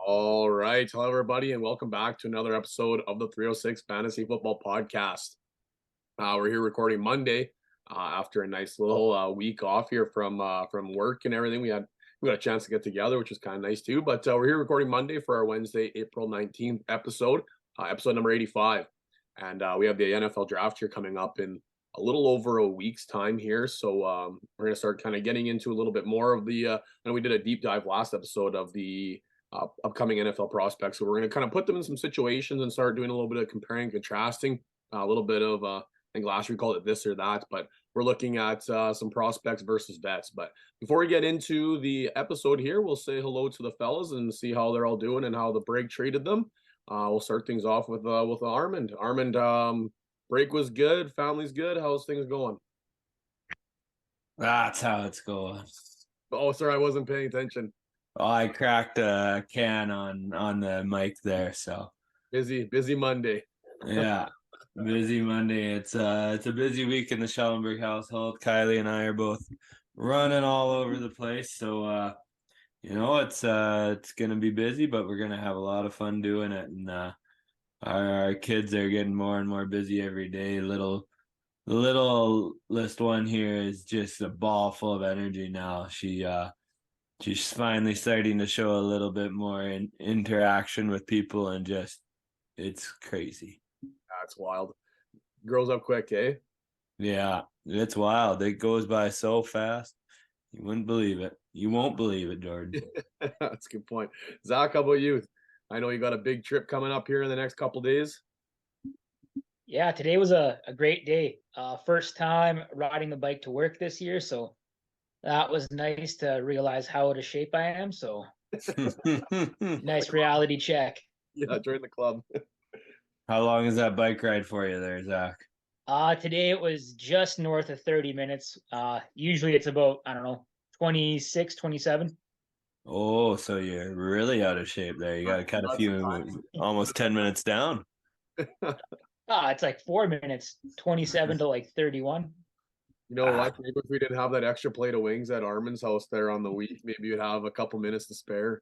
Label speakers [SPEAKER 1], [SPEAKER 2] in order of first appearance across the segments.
[SPEAKER 1] All right. Hello, everybody, and welcome back to another episode of the 306 Fantasy Football Podcast. We're here recording Monday after a nice little week off here from work and everything. We got a chance to get together, which was kind of nice too. But we're here recording Monday for our Wednesday, April 19th episode, episode number 85. And we have the NFL draft here coming up in a little over a week's time here. So we're going to start kind of getting into a little bit more of the, I know we did a deep dive last episode of the upcoming NFL prospects. So we're going to kind of put them in some situations and start doing a little bit of comparing, contrasting, a little bit of, I think last year we called it this or that, but we're looking at some prospects versus vets. But before we get into the episode here, we'll say hello to the fellas and see how they're all doing and how the break treated them. We'll start things off with Armand. Armand, break was good. Family's good. How's things going?
[SPEAKER 2] That's how it's going.
[SPEAKER 1] Oh, sorry, I wasn't paying attention.
[SPEAKER 2] Oh, I cracked a can on the mic there, so
[SPEAKER 1] Busy Monday.
[SPEAKER 2] yeah, busy Monday. It's a busy week in the Schellenberg household. Kylie and I are both running all over the place, so it's gonna be busy, but we're gonna have a lot of fun doing it. And our kids are getting more and more busy every day. The littlest one here is just a ball full of energy now. She's finally starting to show a little bit more interaction with people, and just it's crazy.
[SPEAKER 1] That's wild. Grows up quick, eh?
[SPEAKER 2] Yeah, it's wild. It goes by so fast. You wouldn't believe it. You won't believe it, Jordan.
[SPEAKER 1] That's a good point. Zach, how about you? I know you got a big trip coming up here in the next couple days.
[SPEAKER 3] Yeah, today was a great day. First time riding the bike to work this year, so that was nice to realize how out of shape I am. So nice reality check.
[SPEAKER 1] Yeah, join the club.
[SPEAKER 2] How long is that bike ride for you there, Zach?
[SPEAKER 3] Today it was just north of 30 minutes. Usually it's about, I don't know, 26, 27.
[SPEAKER 2] Oh, so you're really out of shape there. You got to cut a few, almost 10 minutes down.
[SPEAKER 3] It's like 4 minutes, 27 to like 31.
[SPEAKER 1] You know what? Maybe if we didn't have that extra plate of wings at Armin's house there on the week, maybe you'd have a couple minutes to spare.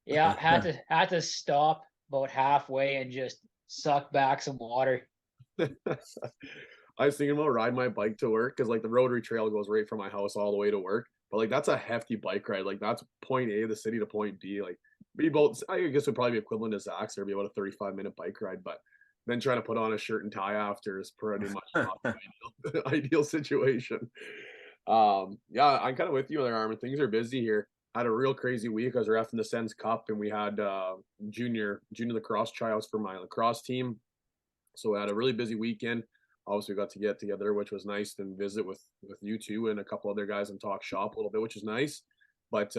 [SPEAKER 3] Yeah, had to stop about halfway and just suck back some water.
[SPEAKER 1] I was thinking about riding my bike to work because like the rotary trail goes right from my house all the way to work. But like that's a hefty bike ride. Like that's point A of the city to point B. Like be both, I guess it would probably be equivalent to Zach's. There'd be about a 35-minute bike ride, but then trying to put on a shirt and tie after is pretty much not the ideal situation. Yeah, I'm kind of with you there, Armin. Things are busy here. Had a real crazy week. I was refing the Sens Cup, and we had junior lacrosse tryouts for my lacrosse team. So we had a really busy weekend. Obviously, we got to get together, which was nice, and visit with you two and a couple other guys and talk shop a little bit, which is nice. But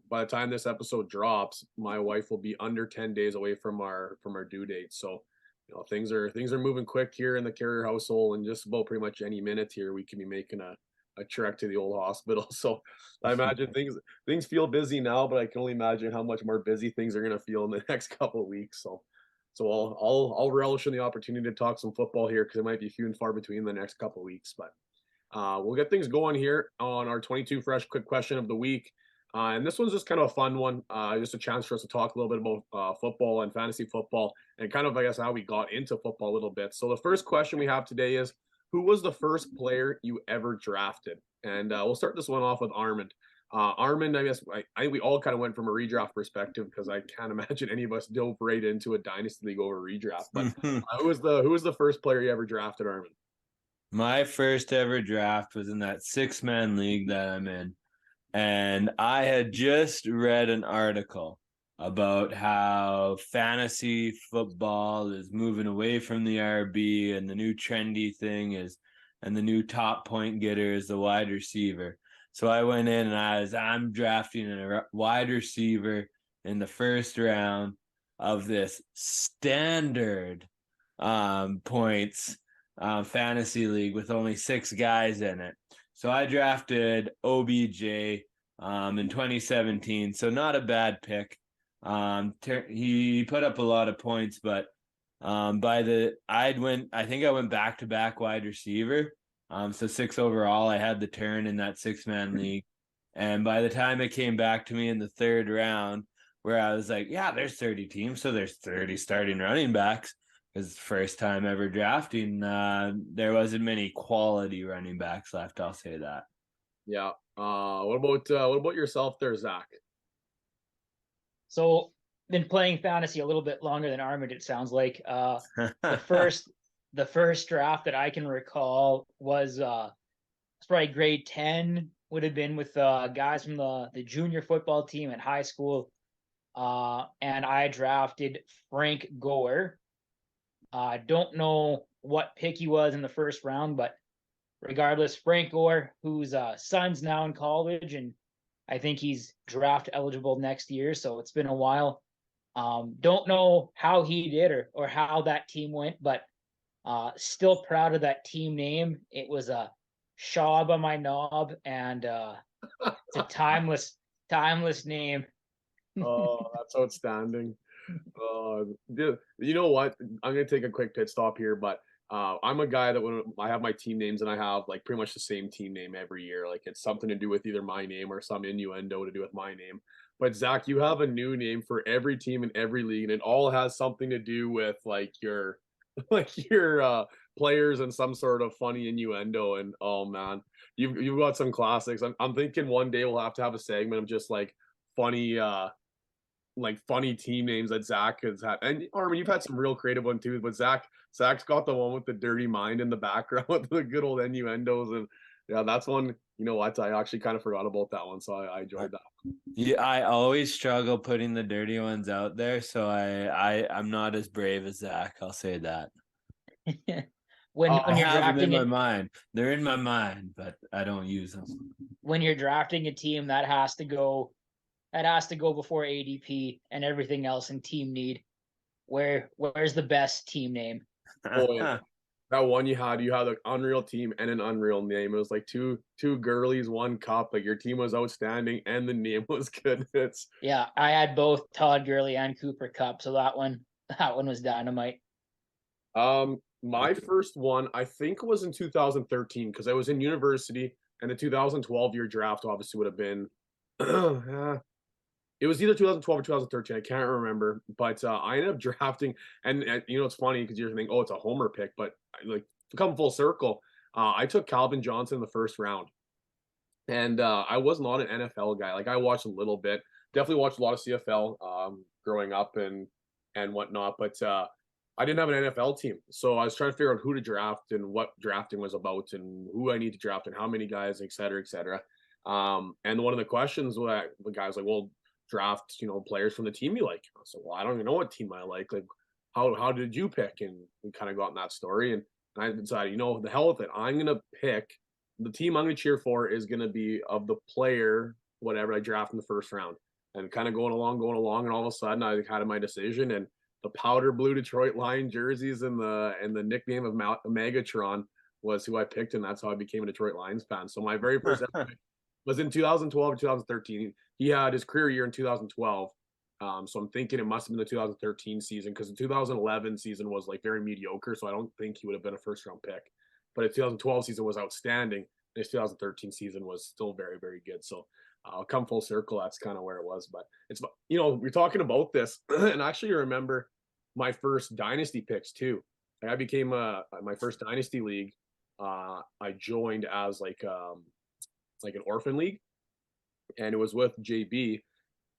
[SPEAKER 1] by the time this episode drops, my wife will be under 10 days away from our due date. So things are moving quick here in the Carrier household, and just about pretty much any minute here we can be making a trek to the old hospital. So I imagine things feel busy now, but I can only imagine how much more busy things are going to feel in the next couple of weeks. So I'll relish in the opportunity to talk some football here because it might be few and far between the next couple of weeks. But we'll get things going here on our 22 fresh quick question of the week. And this one's just kind of a fun one, just a chance for us to talk a little bit about football and fantasy football and kind of, I guess, how we got into football a little bit. So the first question we have today is, who was the first player you ever drafted? And we'll start this one off with Armand. Armand, I guess I think we all kind of went from a redraft perspective because I can't imagine any of us dove right into a dynasty league over redraft. But who was the first player you ever drafted, Armand?
[SPEAKER 2] My first ever draft was in that 6-man league that I'm in. And I had just read an article about how fantasy football is moving away from the RB, and the new trendy thing is, and the new top point getter is the wide receiver. So I went in and I'm drafting a wide receiver in the first round of this standard points fantasy league with only 6 guys in it. So I drafted OBJ in 2017. So not a bad pick. He put up a lot of points, but I think I went back-to-back wide receiver. So 6 overall. I had the turn in that 6-man league. And by the time it came back to me in the 3rd round, where I was like, yeah, there's 30 teams, so there's 30 starting running backs. Because first time ever drafting, there wasn't many quality running backs left. I'll say that.
[SPEAKER 1] Yeah. What about yourself there, Zach?
[SPEAKER 3] So been playing fantasy a little bit longer than Armand, it sounds like. The first draft that I can recall was it's probably grade 10, would have been with guys from the junior football team at high school. And I drafted Frank Gore. I don't know what pick he was in the first round, but regardless, Frank Gore, whose son's now in college, and I think he's draft eligible next year. So it's been a while. Don't know how he did or how that team went, but still proud of that team name. It was a Shab on my knob, and it's a timeless name.
[SPEAKER 1] Oh, that's outstanding. Dude, you know what? I'm gonna take a quick pit stop here, but I'm a guy that when I have my team names and I have like pretty much the same team name every year, like it's something to do with either my name or some innuendo to do with my name. But Zach, you have a new name for every team in every league, and it all has something to do with like your players and some sort of funny innuendo. And oh man, you've got some classics. I'm thinking one day we'll have to have a segment of just like funny team names that Zach has had. And Armin, you've had some real creative one too, but Zach's got the one with the dirty mind in the background with the good old innuendos. And yeah, that's one, you know what? I actually kind of forgot about that one. So I enjoyed that.
[SPEAKER 2] Yeah, I always struggle putting the dirty ones out there, so I'm not as brave as Zach. I'll say that.
[SPEAKER 3] when
[SPEAKER 2] I
[SPEAKER 3] you're
[SPEAKER 2] have them
[SPEAKER 3] drafting
[SPEAKER 2] in my mind. They're in my mind, but I don't use them.
[SPEAKER 3] when you're drafting a team, that has to go before ADP and everything else in team need. Where's the best team name?
[SPEAKER 1] Boy, that one you had an unreal team and an unreal name. It was like two girlies, one cup. Like your team was outstanding and the name was good.
[SPEAKER 3] Yeah, I had both Todd Gurley and Cooper Kupp, so that one was dynamite.
[SPEAKER 1] My first one I think was in 2013 because I was in university, and the 2012 year draft obviously would have been it was either 2012 or 2013. I can't remember, but I ended up drafting, and you know it's funny because you're thinking, oh, it's a homer pick, but like to come full circle, I took Calvin Johnson in the first round, and I was not an NFL guy. Like I watched a little bit, definitely watched a lot of CFL growing up and whatnot, but I didn't have an NFL team, so I was trying to figure out who to draft and what drafting was about and who I need to draft and how many guys, et cetera, et cetera. And one of the questions the guy was like, well, draft, players from the team you like. I said, well, I don't even know what team I like. Like, how did you pick? And we kind of got in that story. And I decided, the hell with it. I'm gonna pick the team I'm gonna cheer for is gonna be of the player, whatever I draft in the first round. And kind of going along, and all of a sudden I had my decision, and the powder blue Detroit Lion jerseys and the nickname of Megatron was who I picked, and that's how I became a Detroit Lions fan. So my very first was in 2012 or 2013. He had his career year in 2012. So I'm thinking it must have been the 2013 season because the 2011 season was like very mediocre. So I don't think he would have been a first round pick. But the 2012 season was outstanding. His 2013 season was still very, very good. So I'll come full circle. That's kind of where it was. But it's, we're talking about this. And actually, remember my first dynasty picks too. I became my first dynasty league. I joined as like an orphan league, and it was with JB,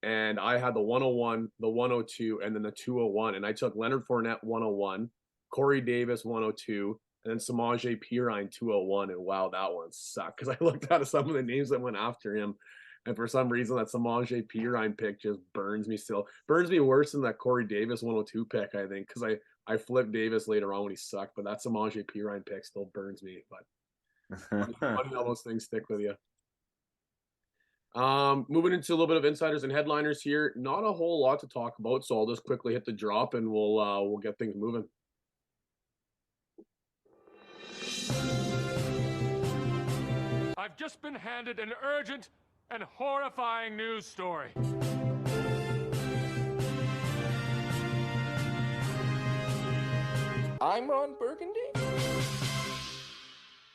[SPEAKER 1] and I had the 101, the 102, and then the 201, and I took Leonard Fournette 101, Corey Davis 102, and then Samaje Perine 201, and wow, that one sucked because I looked at some of the names that went after him, and for some reason that Samaje Perine pick just burns me worse than that Corey Davis 102 pick, I think, because I flipped Davis later on when he sucked, but that Samaje Perine pick still burns me. But funny how those things stick with you. Moving into a little bit of insiders and headliners here. Not a whole lot to talk about, so I'll just quickly hit the drop and we'll get things moving.
[SPEAKER 4] I've just been handed an urgent and horrifying news story.
[SPEAKER 5] I'm Ron Burgundy.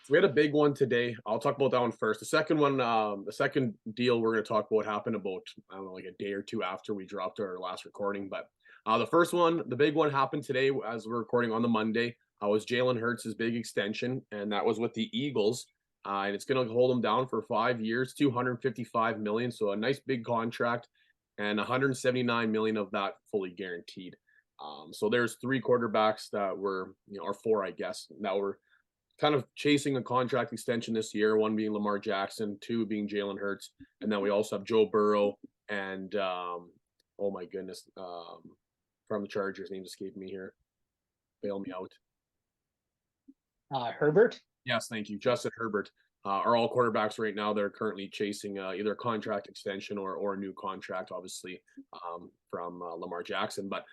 [SPEAKER 1] we had a big one today. I'll talk about that one first. The second one, the second deal we're going to talk about happened about, I don't know, like a day or two after we dropped our last recording. But the first one, the big one happened today as we're recording on the Monday. Was Jalen Hurts' big extension, and that was with the Eagles. And it's going to hold him down for 5 years, $255 million. So a nice big contract, and $179 million of that fully guaranteed. So there's 3 quarterbacks that were, or 4, I guess, that were kind of chasing a contract extension this year. One being Lamar Jackson, 2 being Jalen Hurts, and then we also have Joe Burrow and oh my goodness, from the Chargers, name escaped me here. Bail me out.
[SPEAKER 3] Herbert.
[SPEAKER 1] Yes, thank you. Justin Herbert are all quarterbacks right now. They're currently chasing either a contract extension or a new contract, obviously, from Lamar Jackson. But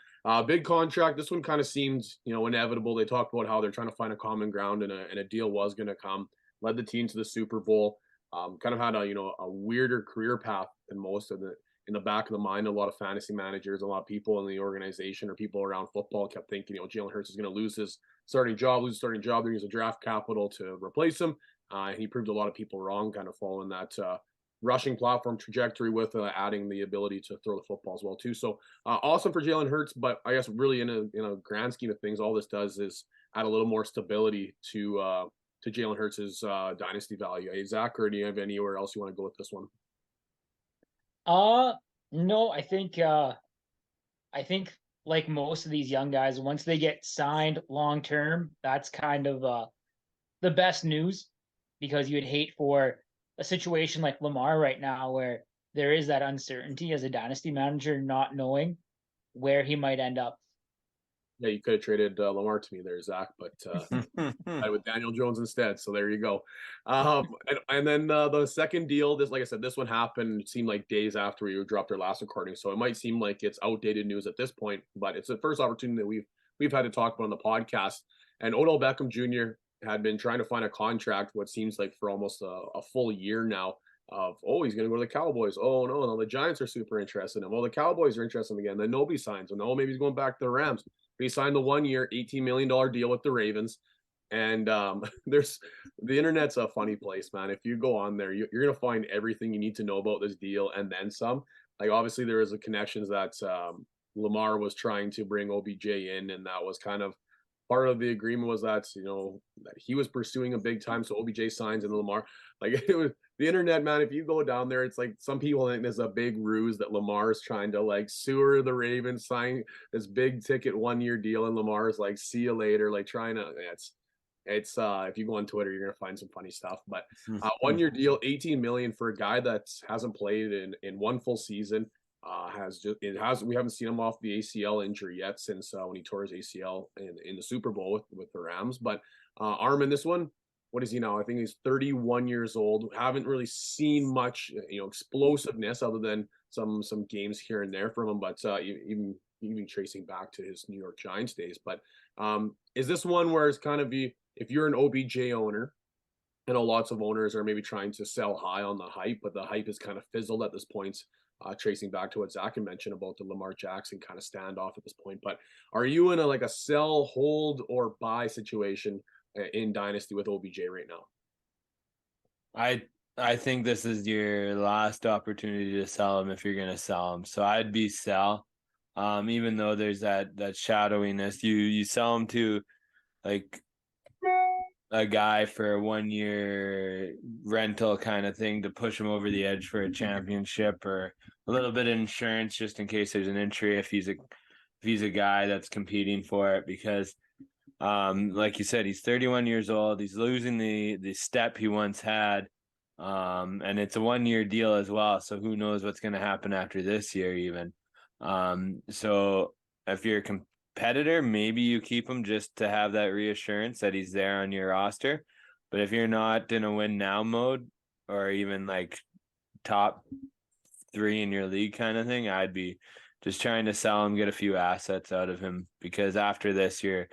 [SPEAKER 1] big contract. This one kind of seemed, inevitable. They talked about how they're trying to find a common ground, and a deal was going to come. Led the team to the Super Bowl. Kind of had a weirder career path than most of the. In the back of the mind, a lot of fantasy managers, a lot of people in the organization or people around football kept thinking, Jalen Hurts is going to lose his starting job. They're using draft capital to replace him. And he proved a lot of people wrong, kind of following that rushing platform trajectory with adding the ability to throw the football as well too. So awesome for Jalen Hurts, but I guess really in a grand scheme of things, all this does is add a little more stability to Jalen Hurts' dynasty value. Hey, Zach, or do you have anywhere else you want to go with this one?
[SPEAKER 3] No, I think like most of these young guys, once they get signed long term, that's kind of the best news, because you would hate for a situation like Lamar right now where there is that uncertainty as a dynasty manager, not knowing where he might end up.
[SPEAKER 1] Yeah, you could have traded Lamar to me there, Zach, but I with Daniel Jones instead. So there you go. And then the second deal, like I said, this one happened. It seemed like days after we dropped our last recording, so it might seem like it's outdated news at this point, but it's the first opportunity that we've had to talk about on the podcast. And Odell Beckham Jr. had been trying to find a contract, what seems like for almost a full year now. He's going to go to the Cowboys. Oh no, the Giants are super interested in him. Well, the Cowboys are interested in him again. Then nobody signs him. No, maybe he's going back to the Rams. He signed the 1 year, $18 million deal with the Ravens. And there's the internet's a funny place, man. If you go on there, you're going to find everything you need to know about this deal and then some. Like, obviously, there is a connections that Lamar was trying to bring OBJ in, and that was kind of part of the agreement was that, that he was pursuing a big time. So OBJ signs and Lamar, like it was the internet, man. If you go down there, it's like some people think there's a big ruse that Lamar is trying to like sewer the Ravens, sign this big ticket 1 year deal. And Lamar is like, see you later. Like trying to, it's if you go on Twitter, you're going to find some funny stuff, but 1 year deal, 18 million for a guy that hasn't played in one full season. We haven't seen him off the ACL injury yet since when he tore his ACL in the Super Bowl with the Rams. But Armand, this one, what is he now? I think he's 31 years old. Haven't really seen much, explosiveness other than some games here and there from him. But even tracing back to his New York Giants days. But is this one where it's kind of if you're an OBJ owner? I know lots of owners are maybe trying to sell high on the hype, but the hype is kind of fizzled at this point. Tracing back to what Zach had mentioned about the Lamar Jackson kind of standoff at this point. But are you in a sell, hold, or buy situation in Dynasty with OBJ right now?
[SPEAKER 2] I think this is your last opportunity to sell him if you're going to sell him. So I'd be sell. Even though there's that shadowiness, you sell him to like a guy for a 1 year rental kind of thing to push him over the edge for a championship, or a little bit of insurance just in case there's an injury if he's a guy that's competing for it, because like you said, he's 31 years old. He's losing the step he once had. And it's a 1 year deal as well. So who knows what's going to happen after this year even. So if you're a competitor, maybe you keep him just to have that reassurance that he's there on your roster. But if you're not in a win now mode, or even like top 3 in your league kind of thing, I'd be just trying to sell him, get a few assets out of him, because after this year,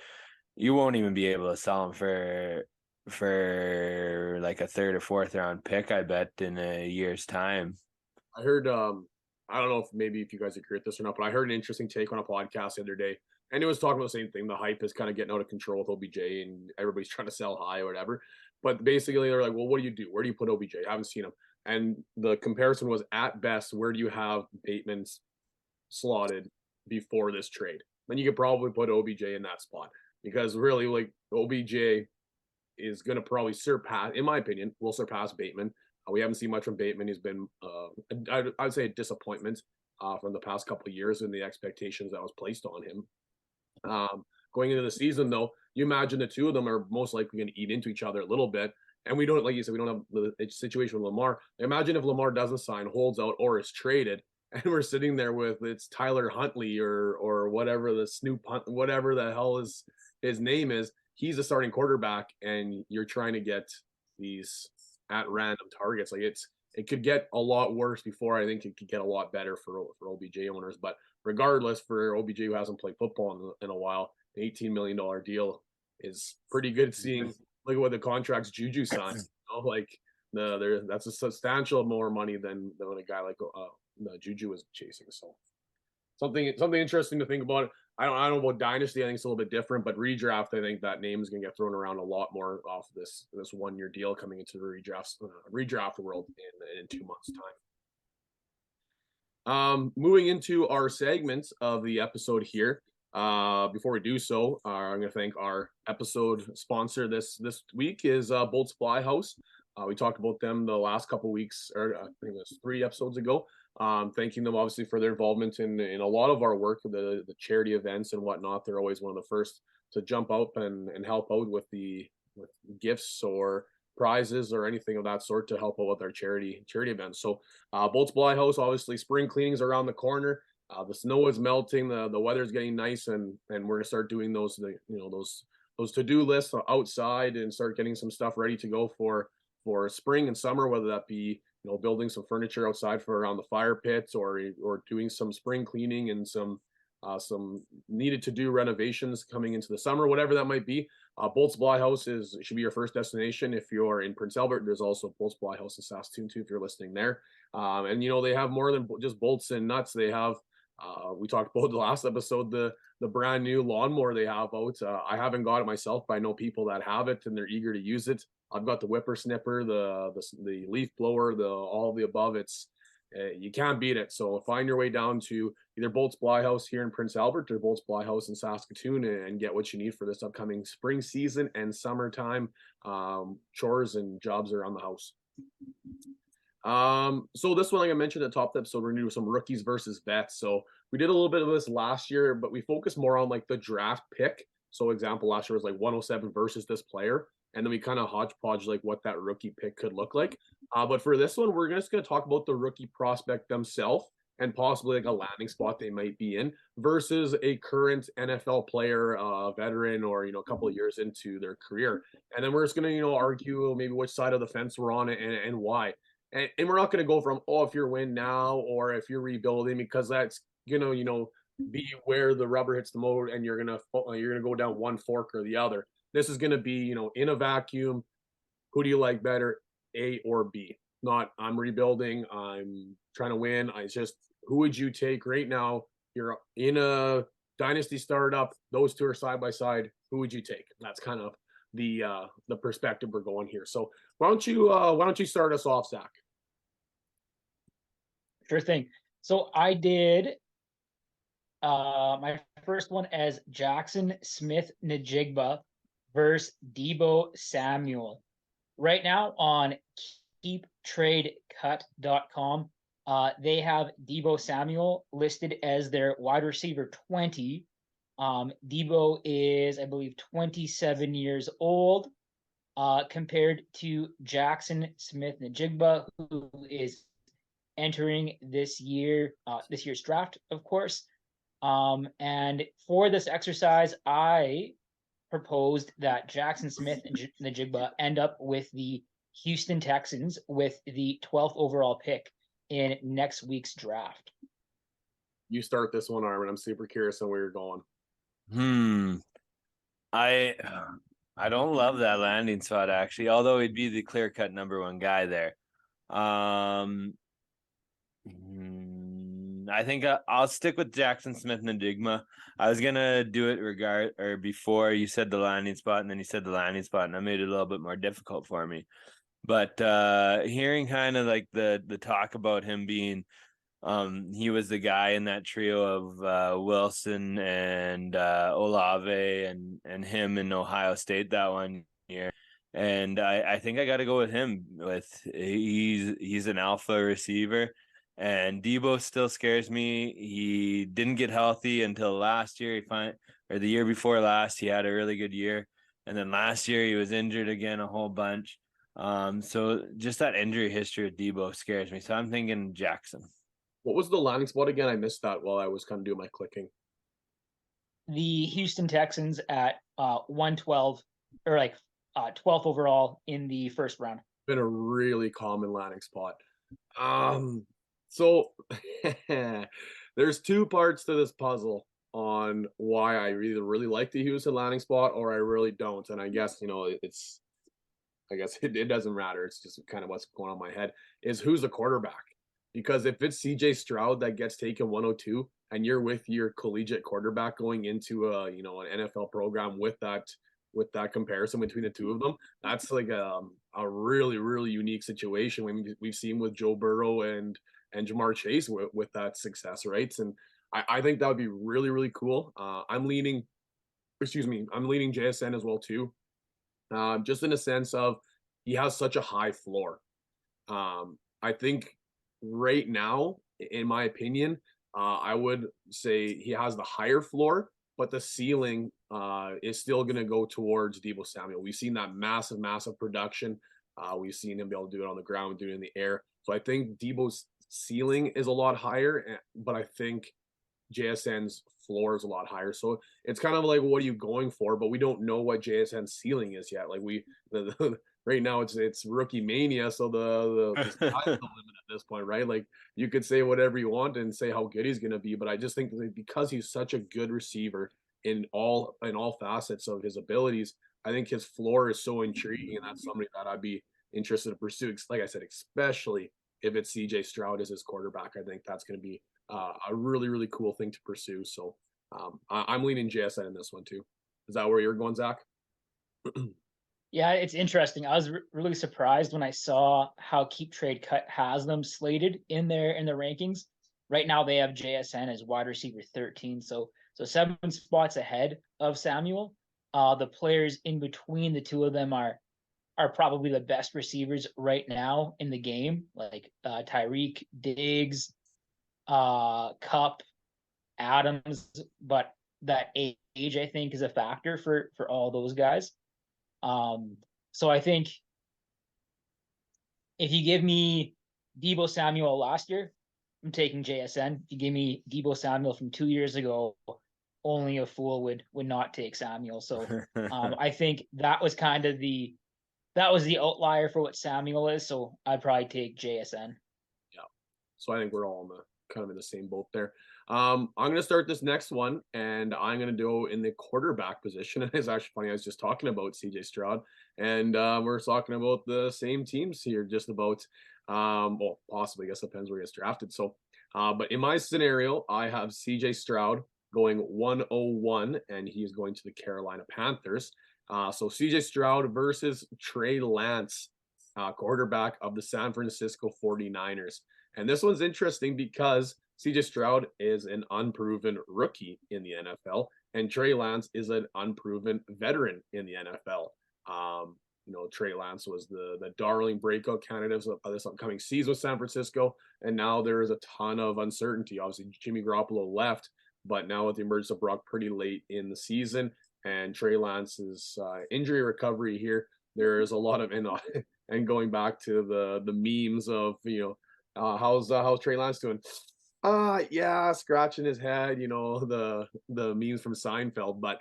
[SPEAKER 2] you won't even be able to sell him for like a 3rd or 4th round pick, I bet, in a year's time.
[SPEAKER 1] I heard I don't know if you guys agree with this or not, but I heard an interesting take on a podcast the other day, and it was talking about the same thing. The hype is kind of getting out of control with OBJ, and everybody's trying to sell high or whatever. But basically, they're like, well, what do you do? Where do you put OBJ? I haven't seen him. And the comparison was, at best, where do you have Bateman slotted before this trade? Then you could probably put OBJ in that spot, because really, like, OBJ is going to probably surpass, in my opinion, will surpass Bateman. We haven't seen much from Bateman. He's been, I'd say, a disappointment from the past couple of years and the expectations that was placed on him. Going into the season, though, you imagine the two of them are most likely going to eat into each other a little bit. And we don't, like you said, we don't have the situation with Lamar. Imagine if Lamar doesn't sign, holds out, or is traded, and we're sitting there with, it's Tyler Huntley or whatever, the Snoop Hunt, whatever the hell his name is. He's a starting quarterback, and you're trying to get these at random targets. Like, it could get a lot worse before I think it could get a lot better for OBJ owners. But regardless, for OBJ, who hasn't played football in a while, an $18 million deal is pretty good. Seeing, look at what the contracts Juju signed. You know, like, that's a substantial more money than a guy like Juju was chasing. So something interesting to think about. I don't know about dynasty. I think it's a little bit different, but redraft, I think that name is going to get thrown around a lot more off this 1 year deal coming into the redraft world in 2 months' time. Moving into our segments of the episode here. Before we do so, I'm going to thank our episode sponsor this week is Bolt Supply House. We talked about them the last couple weeks, or I think it was 3 episodes ago. Thanking them obviously for their involvement in a lot of our work, the charity events and whatnot. They're always one of the first to jump up and help out with gifts or prizes or anything of that sort to help out with our charity events. So Bolt Supply House, obviously spring cleanings around the corner. The snow is melting, the weather's getting nice, and we're gonna start doing those to-do lists outside and start getting some stuff ready to go for spring and summer, whether that be building some furniture outside for around the fire pits, or doing some spring cleaning and some needed to do renovations coming into the summer, whatever that might be. Bolt Supply House should be your first destination if you're in Prince Albert. There's also Bolt Supply House in Saskatoon too, if you're listening there. And they have more than just bolts and nuts. They have, we talked about the last episode, the brand new lawnmower they have out. I haven't got it myself, but I know people that have it and they're eager to use it. I've got the whippersnipper, the leaf blower, all of the above. It's you can't beat it. So find your way down to either Bolt Supply House here in Prince Albert or Bolt Supply House in Saskatoon and get what you need for this upcoming spring season and summertime chores and jobs around the house. So this one, like I mentioned at the top of the episode, we're gonna do some rookies versus vets. So we did a little bit of this last year, but we focused more on like the draft pick. So example, last year was like 107 versus this player. And then we kind of hodgepodge like what that rookie pick could look like. But for this one, we're just going to talk about the rookie prospect themselves and possibly like a landing spot they might be in versus a current NFL player, veteran, or a couple of years into their career. And then we're just going to argue maybe which side of the fence we're on and why. And we're not going to go from if you're win now or if you're rebuilding, because that's be where the rubber hits the road and you're gonna go down one fork or the other. This is going to be, in a vacuum, who do you like better, A or B? Not I'm rebuilding, I'm trying to win. It's just, who would you take right now? You're in a dynasty startup. Those two are side by side. Who would you take? That's kind of the perspective we're going here. So why don't you start us off, Zach?
[SPEAKER 3] Sure thing. So I did my first one as Jackson Smith-Njigba versus Deebo Samuel. Right now on keeptradecut.com, they have Deebo Samuel listed as their wide receiver 20. Deebo is, I believe, 27 years old, compared to Jackson Smith-Njigba, who is entering this year's draft, of course. And for this exercise, I proposed that Jackson Smith-Njigba end up with the Houston Texans with the 12th overall pick in next week's draft.
[SPEAKER 1] You start this one, Armin. I'm super curious on where you're going.
[SPEAKER 2] I don't love that landing spot, actually, although he'd be the clear-cut number one guy there. I I think I'll stick with Jackson Smith and Enigma. I was gonna do it before you said the landing spot, and then you said the landing spot, and that made it a little bit more difficult for me. But hearing kind of like the talk about him being, he was the guy in that trio of Wilson and Olave and him in Ohio State that one year. And I think I got to go with him. He's an alpha receiver, and Debo still scares me. He didn't get healthy until last year. Or the year before last, he had a really good year, and then last year he was injured again a whole bunch. So just that injury history with Debo scares me. So I'm thinking Jackson.
[SPEAKER 1] What was the landing spot again? I missed that while I was kind of doing my clicking.
[SPEAKER 3] The Houston Texans at 112 or like 12th overall in the first round.
[SPEAKER 1] Been a really common landing spot. So there's two parts to this puzzle on why I either really like the Houston landing spot or I really don't. And I guess, it doesn't matter. It's just kind of what's going on in my head is who's the quarterback. Because if it's CJ Stroud that gets taken 102 and you're with your collegiate quarterback going into an NFL program with that comparison between the two of them, that's like a really, really unique situation we've seen with Joe Burrow and Jamar Chase with that success, right? And I think that would be really, really cool. I'm leaning JSN as well too. Just in a sense of he has such a high floor. I think right now, in my opinion, I would say he has the higher floor, but the ceiling is still going to go towards Deebo Samuel. We've seen that massive, massive production. We've seen him be able to do it on the ground, do it in the air. So I think Deebo's ceiling is a lot higher, but I think JSN's floor is a lot higher. So it's kind of like, what are you going for? But we don't know what JSN's ceiling is yet. Like right now it's rookie mania. So the sky's the limit at this point, right? Like you could say whatever you want and say how good he's going to be. But I just think that because he's such a good receiver in all facets of his abilities, I think his floor is so intriguing. And that's somebody that I'd be interested to pursue. Like I said, especially if it's CJ Stroud as his quarterback, I think that's going to be a really, really cool thing to pursue. So I'm leaning JSN in this one too. Is that where you're going, Zach?
[SPEAKER 3] Yeah, it's interesting. I was really surprised when I saw how Keep Trade Cut has them slated in the rankings. Right now they have JSN as wide receiver 13, so 7 spots ahead of Samuel. The players in between the two of them are probably the best receivers right now in the game, like Tyreek, Diggs, Cup, Adams, but that age I think is a factor for all those guys. So I think if you give me Deebo Samuel last year, I'm taking JSN. If you give me Deebo Samuel from 2 years ago, only a fool would not take Samuel. So I think that was kind of the outlier for what Samuel is. So I'd probably take JSN.
[SPEAKER 1] Yeah. So I think we're all kind of in the same boat there. I'm going to start this next one, and I'm going to go in the quarterback position. And it's actually funny, I was just talking about CJ Stroud, and we're talking about the same teams here, just about, well, possibly, I guess it depends where he gets drafted. So, but in my scenario, I have CJ Stroud going 101, and he's going to the Carolina Panthers. So CJ Stroud versus Trey Lance, quarterback of the San Francisco 49ers. And this one's interesting because CJ Stroud is an unproven rookie in the NFL, and Trey Lance is an unproven veteran in the NFL. Trey Lance was the darling breakout candidate of this upcoming season with San Francisco, and now there is a ton of uncertainty. Obviously, Jimmy Garoppolo left, but now with the emergence of Brock pretty late in the season, and Trey Lance's injury recovery here, there is a lot of and going back to the memes of how's Trey Lance doing? Yeah, scratching his head, the memes from Seinfeld. But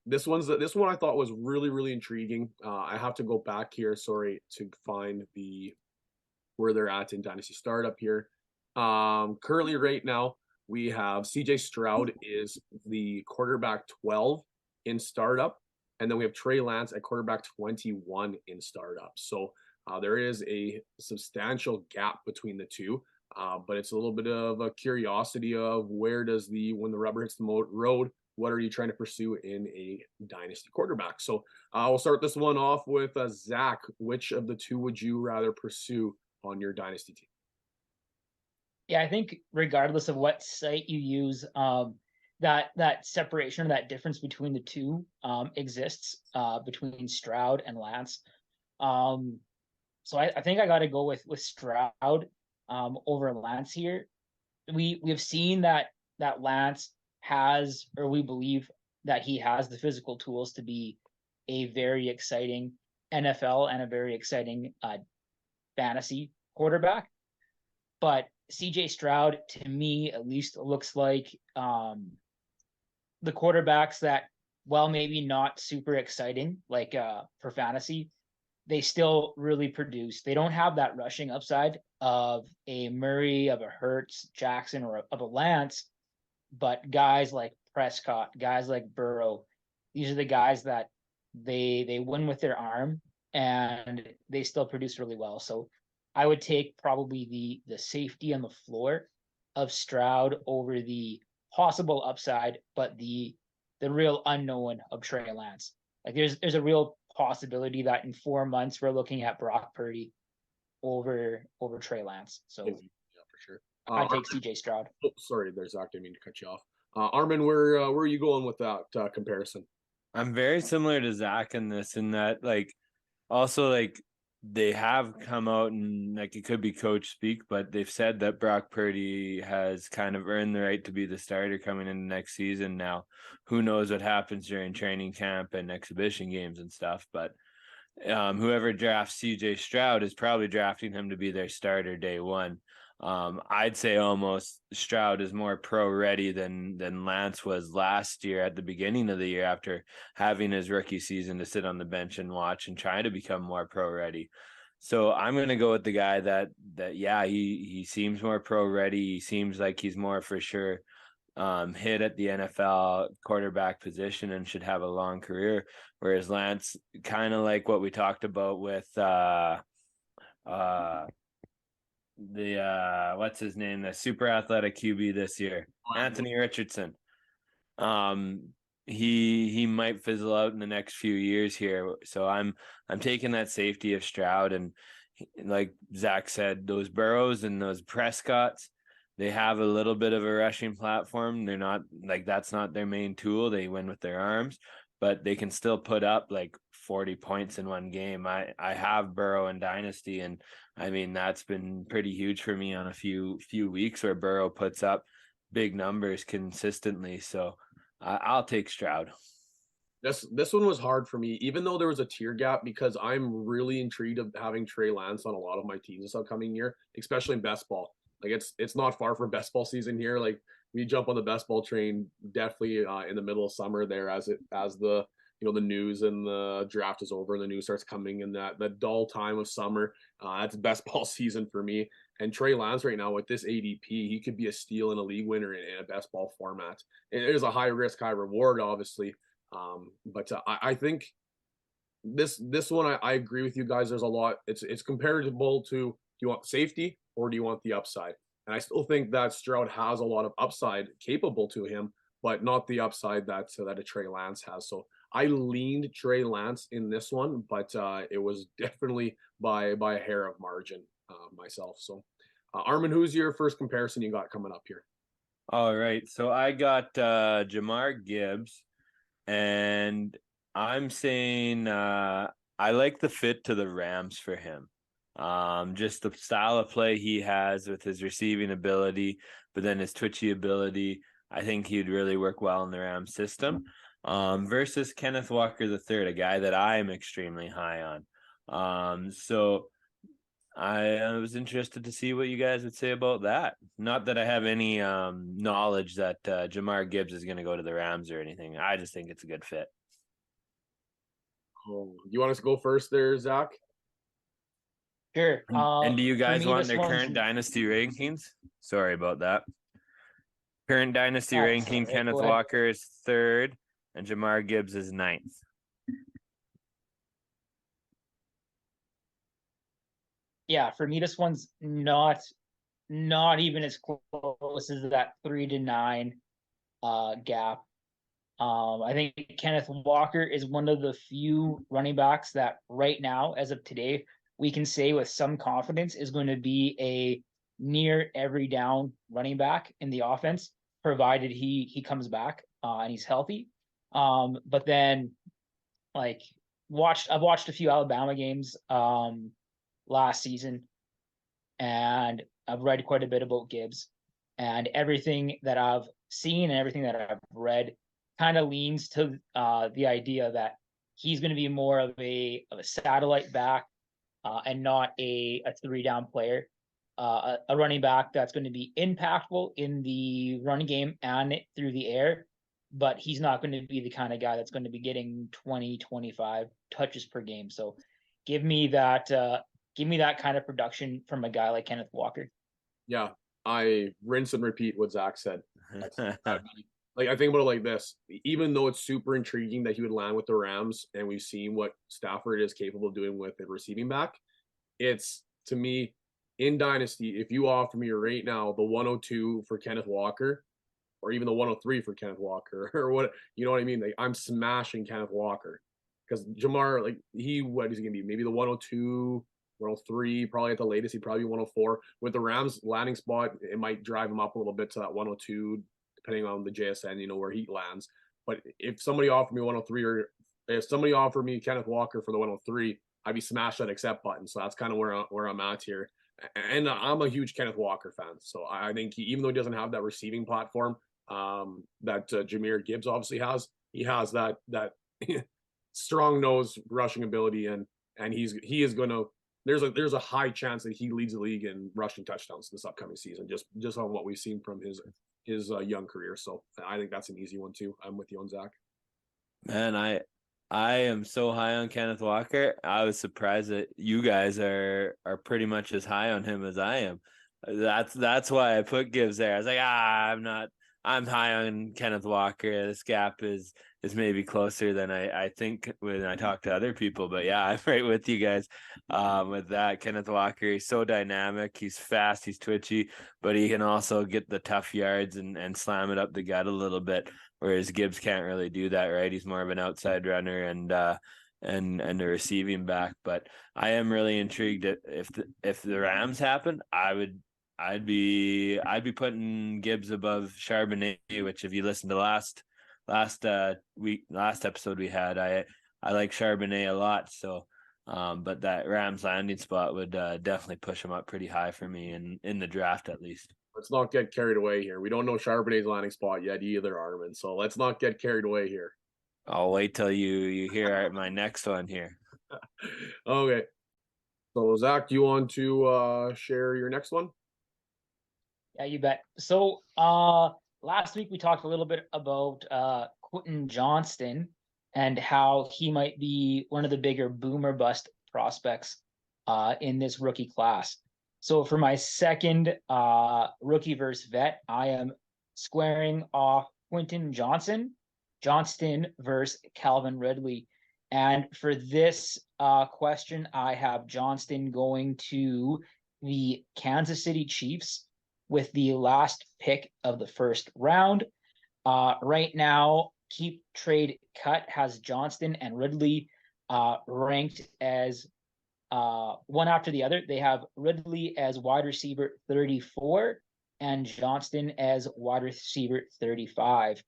[SPEAKER 1] this one I thought was really, really intriguing. I have to go back here, to find where they're at in Dynasty Startup here. Currently right now we have CJ Stroud is the quarterback 12 in startup, and then we have Trey Lance at quarterback 21 in startup. So there is a substantial gap between the two. But it's a little bit of a curiosity of when the rubber hits the road, what are you trying to pursue in a dynasty quarterback? So we'll start this one off with Zach. Which of the two would you rather pursue on your dynasty team?
[SPEAKER 3] Yeah, I think regardless of what site you use, that separation or that difference between the two exists between Stroud and Lance. So I think I got to go with Stroud over Lance here. We've seen that Lance has, or we believe that he has the physical tools to be a very exciting NFL and a very exciting fantasy quarterback. But CJ Stroud, to me, at least looks like the quarterbacks that, while maybe not super exciting, like for fantasy, they still really produce. They don't have that rushing upside of a Murray, of a Hurts, Jackson, or of a Lance, but guys like Prescott, guys like Burrow, these are the guys that they win with their arm and they still produce really well. So I would take probably the safety on the floor of Stroud over the possible upside, but the real unknown of Trey Lance. Like there's a real possibility that in 4 months we're looking at Brock Purdy over Trey Lance. So
[SPEAKER 1] Yeah, for sure.
[SPEAKER 3] I take CJ Stroud.
[SPEAKER 1] Oh, sorry, there's Zach. Didn't mean to cut you off. Armin, where are you going with that comparison?
[SPEAKER 2] I'm very similar to Zach in this, in that also they have come out and it could be coach speak, but they've said that Brock Purdy has kind of earned the right to be the starter coming into next season. Now, who knows what happens during training camp and exhibition games and stuff, but whoever drafts CJ Stroud is probably drafting him to be their starter day one. I'd say almost Stroud is more pro ready than Lance was last year at the beginning of the year, after having his rookie season to sit on the bench and watch and try to become more pro ready. So I'm going to go with the guy that he seems more pro ready. He seems like he's more for sure hit at the NFL quarterback position and should have a long career. Whereas Lance, kind of like what we talked about with what's his name, the super athletic QB this year, Anthony Richardson. He might fizzle out in the next few years here. So I'm taking that safety of Stroud, and like Zach said, those Burrows and those Prescotts, they have a little bit of a rushing platform. They're not that's not their main tool. They win with their arms, but they can still put up 40 points in one game. I have Burrow in Dynasty, and I mean that's been pretty huge for me on a few weeks where Burrow puts up big numbers consistently. So I'll take Stroud.
[SPEAKER 1] This one was hard for me, even though there was a tier gap, because I'm really intrigued of having Trey Lance on a lot of my teams this upcoming year, especially in best ball. It's not far from best ball season here. We jump on the best ball train definitely in the middle of summer there, as the the news and the draft is over and the news starts coming in that dull time of summer. That's best ball season for me. And Trey Lance right now with this ADP, he could be a steal and a league winner in a best ball format. It is a high risk, high reward, obviously. But I think this one, I agree with you guys. There's a lot. It's comparable to, do you want safety or do you want the upside? And I still think that Stroud has a lot of upside capable to him, but not the upside that a Trey Lance has. So I leaned Trey Lance in this one, but it was definitely by a hair of margin myself. So Armin, who's your first comparison you got coming up here?
[SPEAKER 2] All right. So I got Jamar Gibbs, and I'm saying I like the fit to the Rams for him. Just the style of play he has with his receiving ability, but then his twitchy ability, I think he'd really work well in the Rams system. Versus Kenneth Walker III, a guy that I am extremely high on. So I was interested to see what you guys would say about that. Not that I have any knowledge that Jamar Gibbs is going to go to the Rams or anything. I just think it's a good fit.
[SPEAKER 1] Oh, you want us to go first there, Zach?
[SPEAKER 3] Sure.
[SPEAKER 2] And do you guys want their
[SPEAKER 3] one's
[SPEAKER 2] current dynasty rankings? Sorry about that. Current dynasty
[SPEAKER 3] That's
[SPEAKER 2] ranking,
[SPEAKER 3] all right,
[SPEAKER 2] Kenneth
[SPEAKER 3] go ahead.
[SPEAKER 2] Walker is 3rd and Jamar Gibbs is 9th.
[SPEAKER 3] Yeah, for me, this one's not not even as close as that 3 to 9 gap. I think Kenneth Walker is one of the few running backs that right now, as of today, we can say with some confidence is going to be a near every down running back in the offense, provided he comes back and he's healthy. But then like I've watched a few Alabama games last season, and I've read quite a bit about Gibbs, and everything that I've seen and everything that I've read kind of leans to the idea that he's going to be more of a satellite back and not a 3-down player, a running back that's going to be impactful in the run game and through the air, but he's not going to be the kind of guy that's going to be getting 20, 25 touches per game. So give me that kind of production from a guy like Kenneth Walker.
[SPEAKER 1] Yeah, I rinse and repeat what Zach said. Like, I think about it like this: even though it's super intriguing that he would land with the Rams, and we've seen what Stafford is capable of doing with a receiving back, it's, to me, in Dynasty, if you offer me right now the 102 for Kenneth Walker, or even the 103 for Kenneth Walker, or what, you know what I mean? Like, I'm smashing Kenneth Walker, because Jamar, like, what is he gonna be? Maybe the 102, 103, probably at the latest. He'd probably be 104. With the Rams landing spot, it might drive him up a little bit to that 102, depending on the JSN, where he lands. But if somebody offered me 103, or if somebody offered me Kenneth Walker for the 103, I'd be smashed that accept button. So that's kind of where I'm at here. And I'm a huge Kenneth Walker fan. So I think even though he doesn't have that receiving platform that Jahmyr Gibbs obviously has, he has that strong nose rushing ability, and he is going to. There's a high chance that he leads the league in rushing touchdowns this upcoming season, just on what we've seen from his young career. So I think that's an easy one too. I'm with you on Zach.
[SPEAKER 2] Man, I am so high on Kenneth Walker. I was surprised that you guys are pretty much as high on him as I am. That's why I put Gibbs there. I was like, I'm high on Kenneth Walker. This gap is maybe closer than I think when I talk to other people. But yeah, I'm right with you guys with that. Kenneth Walker, he's so dynamic. He's fast. He's twitchy, but he can also get the tough yards and slam it up the gut a little bit, whereas Gibbs can't really do that, right? He's more of an outside runner and a receiving back. But I am really intrigued if the Rams happen, I'd be putting Gibbs above Charbonnet, which if you listen to last episode we had, I like Charbonnet a lot. So, but that Rams landing spot would definitely push him up pretty high for me in the draft at least.
[SPEAKER 1] Let's not get carried away here. We don't know Charbonnet's landing spot yet either, Armand. So let's not get carried away here.
[SPEAKER 2] I'll wait till you hear my next one here.
[SPEAKER 1] Okay. So Zach, do you want to share your next one?
[SPEAKER 3] Yeah, you bet. So last week we talked a little bit about Quentin Johnston and how he might be one of the bigger boomer bust prospects in this rookie class. So for my second rookie versus vet, I am squaring off Quentin Johnston versus Calvin Ridley. And for this question, I have Johnston going to the Kansas City Chiefs with the last pick of the first round. Right now, Keep Trade Cut has Johnston and Ridley ranked as one after the other. They have Ridley as wide receiver 34 and Johnston as wide receiver 35.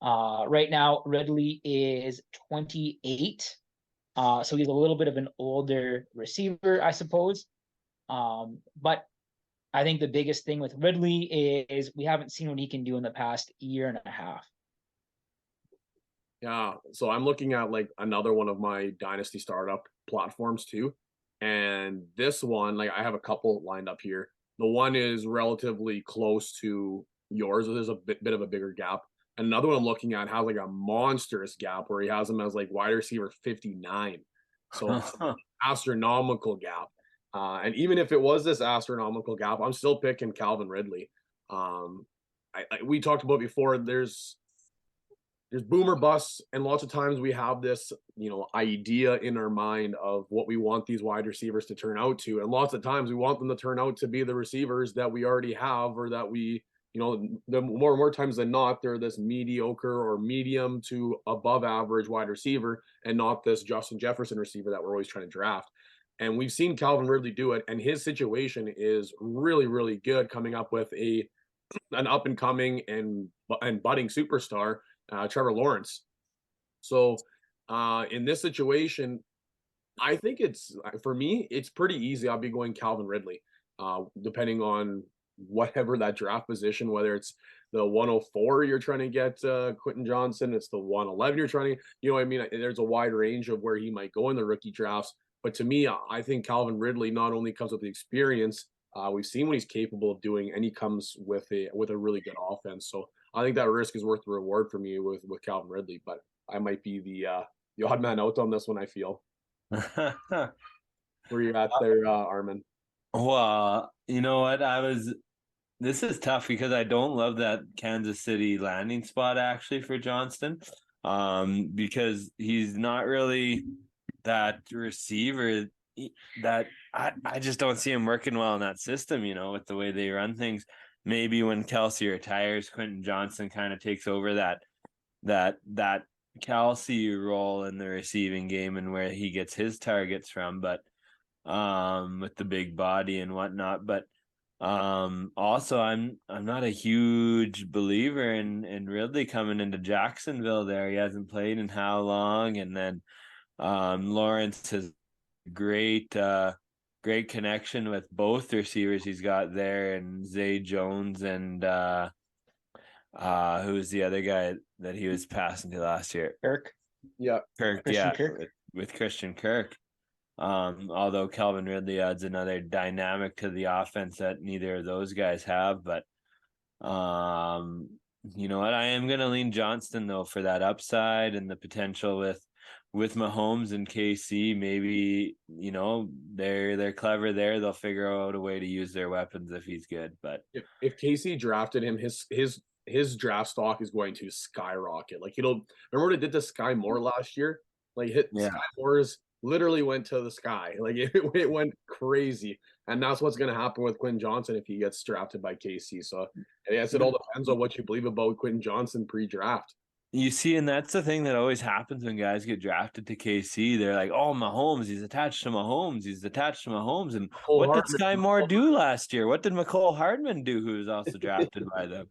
[SPEAKER 3] Right now, Ridley is 28. So he's a little bit of an older receiver, I suppose. But I think the biggest thing with Ridley is we haven't seen what he can do in the past year and a half.
[SPEAKER 1] Yeah, so I'm looking at like another one of my dynasty startup platforms too. And this one, like I have a couple lined up here. The one is relatively close to yours. There's a bit of a bigger gap. Another one I'm looking at has like a monstrous gap where he has him as like wide receiver 59. So astronomical gap. And even if it was this astronomical gap, I'm still picking Calvin Ridley. We talked about before, there's there's boomer busts, and lots of times we have this, idea in our mind of what we want these wide receivers to turn out to, and lots of times we want them to turn out to be the receivers that we already have, or that we, the more times than not, they're this mediocre or medium to above average wide receiver, and not this Justin Jefferson receiver that we're always trying to draft. And we've seen Calvin Ridley do it, and his situation is really, really good, coming up with an up and coming and budding superstar, Trevor Lawrence. So in this situation, I think for me, it's pretty easy. I'll be going Calvin Ridley, depending on whatever that draft position, whether it's the 104 you're trying to get Quentin Johnson, it's the 111 you're trying to, I mean, there's a wide range of where he might go in the rookie drafts. But to me, I think Calvin Ridley not only comes with the experience, we've seen what he's capable of doing, and he comes with a really good offense. So I think that risk is worth the reward for me with Calvin Ridley. But I might be the odd man out on this one, I feel. Where you at there, Armin?
[SPEAKER 2] Well, you know what? This is tough because I don't love that Kansas City landing spot actually for Johnston, because he's not really that receiver that I just don't see him working well in that system, with the way they run things. Maybe when Kelsey retires, Quentin Johnson kind of takes over that Kelsey role in the receiving game and where he gets his targets from, but with the big body and whatnot. But also I'm not a huge believer in Ridley coming into Jacksonville there. He hasn't played in how long, and then Lawrence has great connection with both receivers he's got there, and Zay Jones and who's the other guy that he was passing to last year?
[SPEAKER 3] Kirk.
[SPEAKER 1] Yeah.
[SPEAKER 2] Kirk,
[SPEAKER 3] Christian
[SPEAKER 2] yeah,
[SPEAKER 3] Kirk.
[SPEAKER 2] with Christian Kirk. Although Calvin Ridley adds another dynamic to the offense that neither of those guys have. But you know what? I am gonna lean Johnston though for that upside and the potential with Mahomes and KC. Maybe, they're clever there. They'll figure out a way to use their weapons if he's good. But
[SPEAKER 1] if KC drafted him, his draft stock is going to skyrocket. Like, remember what it did to Sky Moore last year? Like, Sky Moore's literally went to the sky. Like, it went crazy. And that's what's going to happen with Quentin Johnson if he gets drafted by KC. So I guess it all depends on what you believe about Quentin Johnson pre-draft.
[SPEAKER 2] you see, and that's the thing that always happens when guys get drafted to KC. They're like, "Oh, Mahomes, he's attached to Mahomes. He's attached to Mahomes." And what did Sky Moore do last year? What did McCole Hardman do, who was also drafted by them?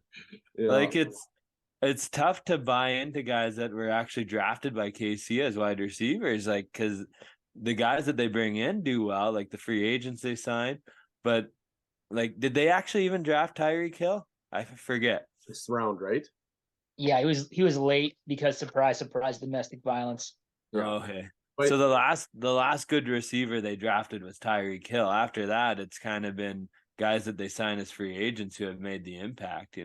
[SPEAKER 2] Yeah. Like, it's tough to buy into guys that were actually drafted by KC as wide receivers, like, because the guys that they bring in do well, like the free agents they sign. But like, did they actually even draft Tyreek Hill? I forget.
[SPEAKER 1] 6th round, right?
[SPEAKER 3] Yeah, he was late because surprise, domestic violence.
[SPEAKER 2] Yeah. Okay. So the last good receiver they drafted was Tyreek Hill. After that, it's kind of been guys that they sign as free agents who have made the impact,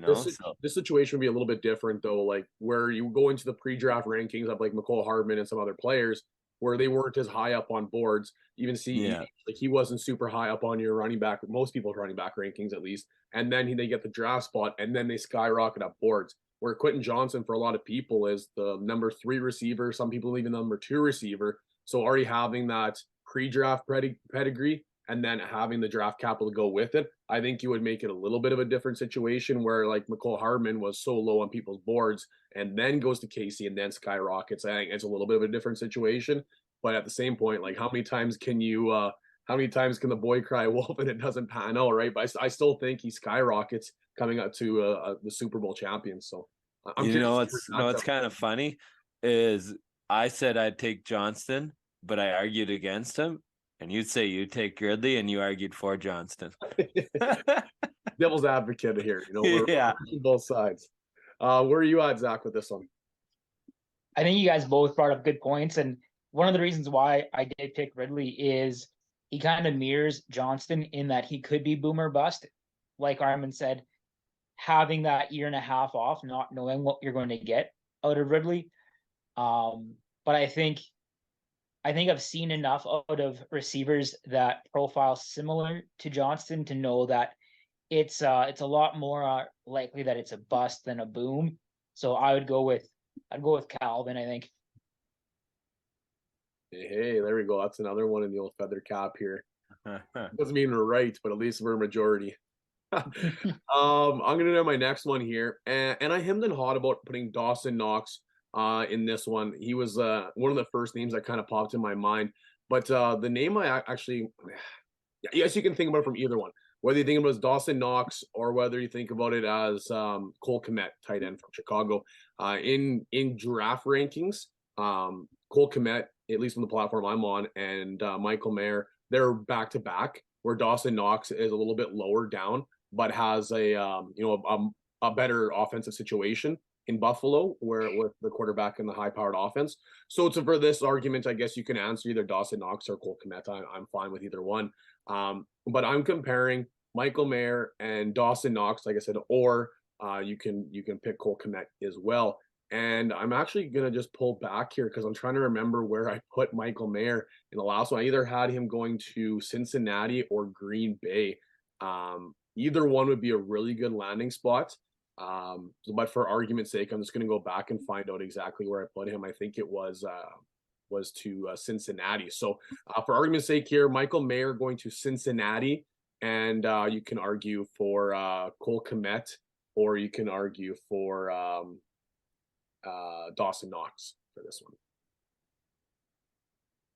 [SPEAKER 1] This situation would be a little bit different though, like where you go into the pre-draft rankings of like McCole Hardman and some other players where they weren't as high up on boards. Even like he wasn't super high up on your running back, most people's running back rankings at least. And then they get the draft spot and then they skyrocket up boards. Where Quentin Johnson for a lot of people is the number 3 receiver, some people even the number 2 receiver. So already having that pre-draft pedigree and then having the draft capital to go with it, I think you would make it a little bit of a different situation where like McCole Hardman was so low on people's boards and then goes to KC and then skyrockets. I think it's a little bit of a different situation. But at the same point, like how many times can the boy cry wolf and it doesn't pan out, right? But I still think he skyrockets coming up to the Super Bowl champion. So
[SPEAKER 2] what's kind of funny is I said I'd take Johnston, but I argued against him, and you'd say you'd take Ridley, and you argued for Johnston.
[SPEAKER 1] Devil's advocate here, we're both sides. Where are you at, Zach, with this one?
[SPEAKER 3] I think you guys both brought up good points, and one of the reasons why I did pick Ridley is he kind of mirrors Johnston in that he could be boomer bust, like Armin said. Having that year and a half off, not knowing what you're going to get out of Ridley. But I think I've seen enough out of receivers that profile similar to Johnston to know that it's a lot more likely that it's a bust than a boom. So I would go with I'd go with Calvin, I think.
[SPEAKER 1] Hey, there we go. That's another one in the old feather cap here. Doesn't mean we're right, but at least we're a majority. I'm gonna do my next one here, and I hemmed and hawed about putting Dawson Knox in this one. He was one of the first names that kind of popped in my mind, but the name actually, yes, you can think about it from either one. Whether you think about it as Dawson Knox or whether you think about it as Cole Kmet, tight end from Chicago, in draft rankings, Cole Kmet, at least on the platform I'm on, and Michael Mayer, they're back to back. Where Dawson Knox is a little bit lower down, but has a better offensive situation in Buffalo, where with the quarterback and the high-powered offense. So for this argument, I guess you can answer either Dawson Knox or Cole Kmet. I'm fine with either one. But I'm comparing Michael Mayer and Dawson Knox, like I said, or you can pick Cole Kmet as well. And I'm actually gonna just pull back here because I'm trying to remember where I put Michael Mayer in the last one. I either had him going to Cincinnati or Green Bay. Either one would be a really good landing spot. But for argument's sake, I'm just gonna go back and find out exactly where I put him. I think it was to Cincinnati. So for argument's sake here, Michael Mayer going to Cincinnati, and you can argue for Cole Kmet, or you can argue for Dawson Knox for this one.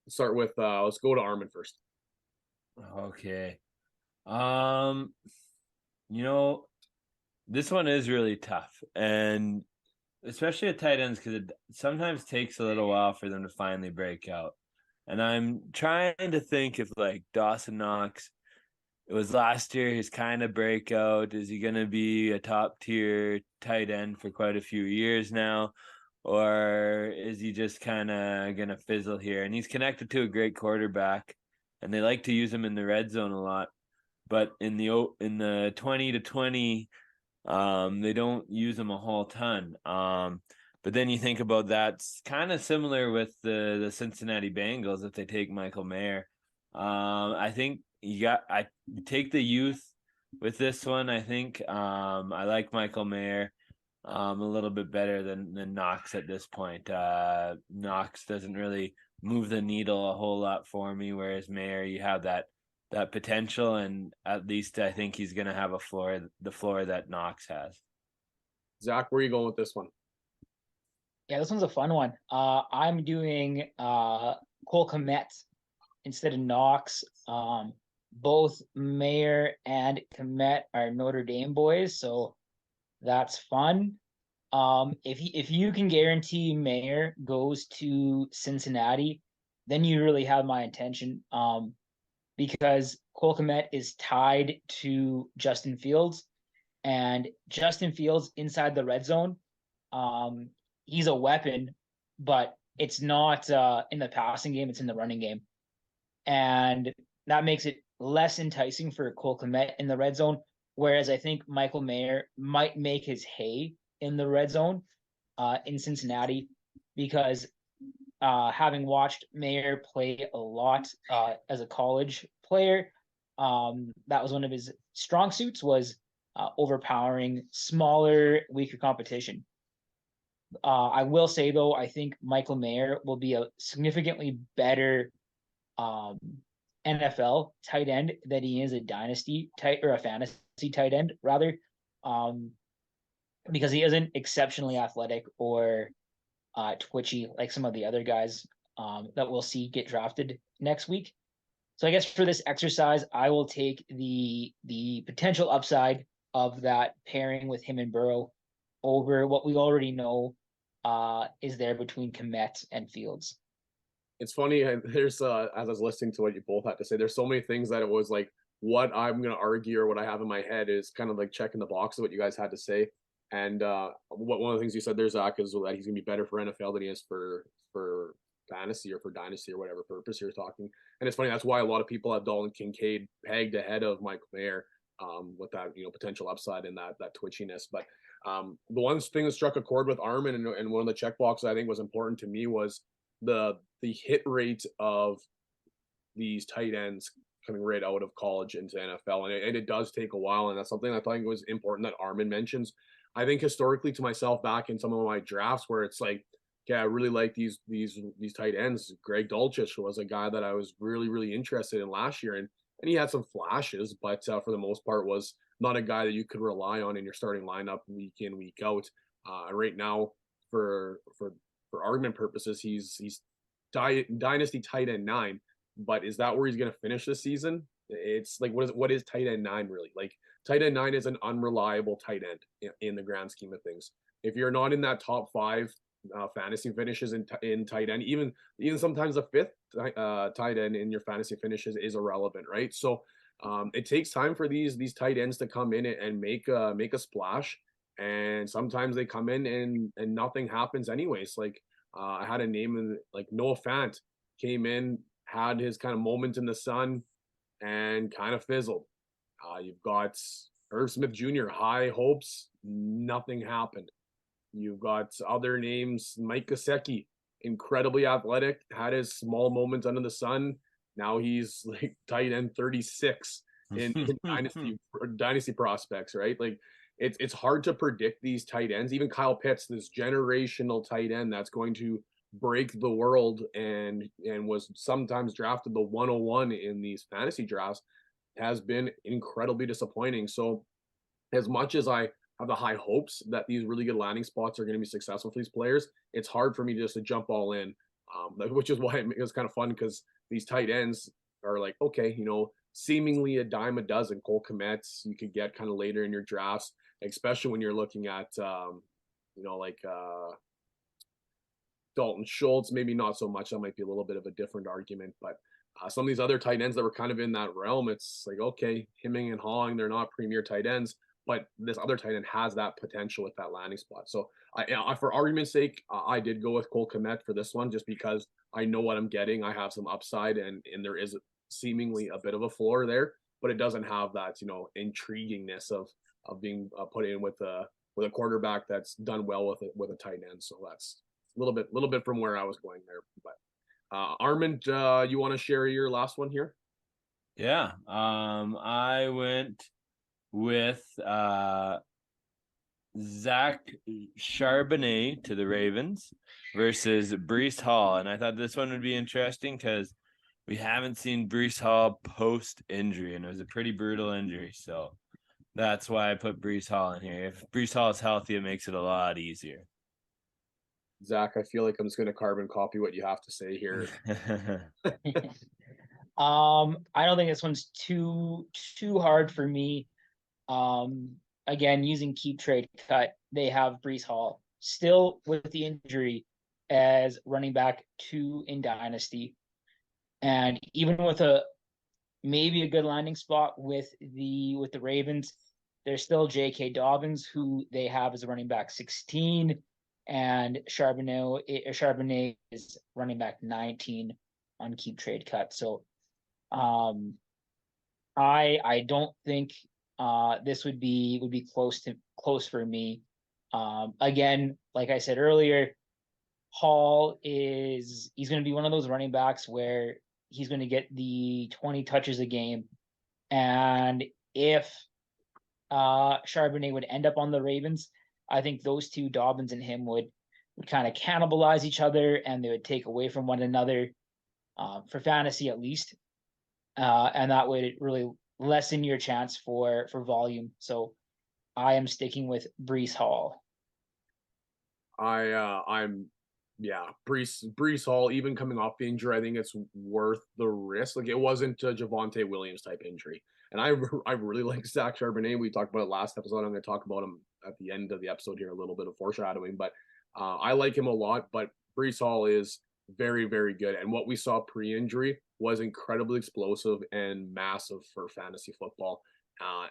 [SPEAKER 1] Start with let's go to Armand first.
[SPEAKER 2] Okay. This one is really tough, and especially at tight ends, because it sometimes takes a little while for them to finally break out. And I'm trying to think if like Dawson Knox, it was last year his kind of breakout. Is he going to be a top tier tight end for quite a few years now? Or is he just kind of going to fizzle here? And he's connected to a great quarterback, and they like to use him in the red zone a lot. But in the 20 to 20, they don't use him a whole ton. But then you think about that's kind of similar with the Cincinnati Bengals if they take Michael Mayer. I think I take the youth with this one. I think I like Michael Mayer a little bit better than Knox at this point. Knox doesn't really move the needle a whole lot for me, whereas Mayer, you have that potential, and at least I think he's going to have the floor that Knox has.
[SPEAKER 1] Zach, where are you going with this one?
[SPEAKER 3] Yeah, this one's a fun one. I'm doing Cole Kmet instead of Knox. Both Mayer and Kmet are Notre Dame boys, so that's fun. If you can guarantee Mayer goes to Cincinnati, then you really have my attention. Because Cole Kmet is tied to Justin Fields, and Justin Fields inside the red zone, he's a weapon, but it's not in the passing game, it's in the running game. And that makes it less enticing for Cole Kmet in the red zone, whereas I think Michael Mayer might make his hay in the red zone in Cincinnati, because having watched Mayer play a lot as a college player, that was one of his strong suits, was overpowering smaller, weaker competition. I will say, though, I think Michael Mayer will be a significantly better NFL tight end than he is a dynasty tight or a fantasy tight end, rather, because he isn't exceptionally athletic or twitchy like some of the other guys that we'll see get drafted next week. So I guess for this exercise, I will take the potential upside of that pairing with him and Burrow over what we already know is there between Kmet and Fields.
[SPEAKER 1] It's funny, there's as I was listening to what you both had to say, there's so many things that it was like what I'm going to argue or what I have in my head is kind of like checking the box of what you guys had to say. And one of the things you said there, Zach, is that he's going to be better for NFL than he is for fantasy or for dynasty or whatever purpose you're talking. And it's funny, that's why a lot of people have Dalton Kincaid pegged ahead of Michael Mayer with that potential upside and that twitchiness. But the one thing that struck a chord with Armand and one of the check boxes I think was important to me was the hit rate of these tight ends coming right out of college into NFL, and it does take a while, and that's something I think was important that Armand mentions. I think historically to myself back in some of my drafts where it's like, yeah, I really like these tight ends. Greg Dulcich was a guy that I was really, really interested in last year, and he had some flashes, but for the most part was not a guy that you could rely on in your starting lineup week in, week out. Right now, for argument purposes, he's dynasty tight end 9, but is that where he's going to finish this season? It's like what is tight end 9 really? Like tight end 9 is an unreliable tight end in the grand scheme of things. If you're not in that top 5 fantasy finishes in tight end, even sometimes the 5th tight end in your fantasy finishes is irrelevant, right? So it takes time for these tight ends to come in and make a splash, and sometimes they come in and nothing happens anyways. Like I had a name in like Noah Fant came in, had his kind of moment in the sun, and kind of fizzled. You've got Irv Smith Jr. high hopes, nothing happened. You've got other names, Mike Gesicki, incredibly athletic, had his small moments under the sun. Now he's like tight end 36 in dynasty prospects, right? Like it's hard to predict these tight ends. Even Kyle Pitts, this generational tight end that's going to break the world and was sometimes drafted the 101 in these fantasy drafts, has been incredibly disappointing. So as much as I have the high hopes that these really good landing spots are going to be successful for these players, it's hard for me just to jump all in, which is why it was kind of fun because these tight ends are like, okay, seemingly a dime a dozen. Cole Kmet's you could get kind of later in your drafts, especially when you're looking at, like Dalton Schultz, maybe not so much. That might be a little bit of a different argument, but some of these other tight ends that were kind of in that realm, it's like, okay, Hemming and Hong, they're not premier tight ends, but this other tight end has that potential with that landing spot. So I for argument's sake, I did go with Cole Kmet for this one, just because I know what I'm getting. I have some upside, and there is seemingly a bit of a floor there, but it doesn't have that, intriguingness of being put in with a quarterback that's done well with a tight end. So that's a little bit from where I was going there. But Armand, you want to share your last one here?
[SPEAKER 2] Yeah. I went with Zach Charbonnet to the Ravens versus Breece Hall. And I thought this one would be interesting because we haven't seen Breece Hall post injury, and it was a pretty brutal injury. So that's why I put Breece Hall in here. If Breece Hall is healthy, it makes it a lot easier.
[SPEAKER 1] Zach, I feel like I'm just going to carbon copy what you have to say here.
[SPEAKER 3] I don't think this one's too hard for me. Again, using keep trade cut, they have Breece Hall still with the injury as running back 2 in dynasty, and even with maybe a good landing spot with the Ravens, there's still J.K. Dobbins, who they have as a running back 16, and Charbonnet is running back 19 on keep trade cut. So I don't think this would be close for me. Again, like I said earlier, Hall he's going to be one of those running backs where he's going to get the 20 touches a game, and if Charbonnet would end up on the Ravens, I think those two, Dobbins and him, would kind of cannibalize each other, and they would take away from one another for fantasy at least, and that would really lessen your chance for volume. So I am sticking with Breece Hall.
[SPEAKER 1] Breece Hall, even coming off the injury, I think it's worth the risk. Like it wasn't a Javonte Williams type injury. And I really like Zach Charbonnet. We talked about it last episode. I'm going to talk about him at the end of the episode here, a little bit of foreshadowing, but I like him a lot. But Breece Hall is very, very good. And what we saw pre-injury was incredibly explosive and massive for fantasy football.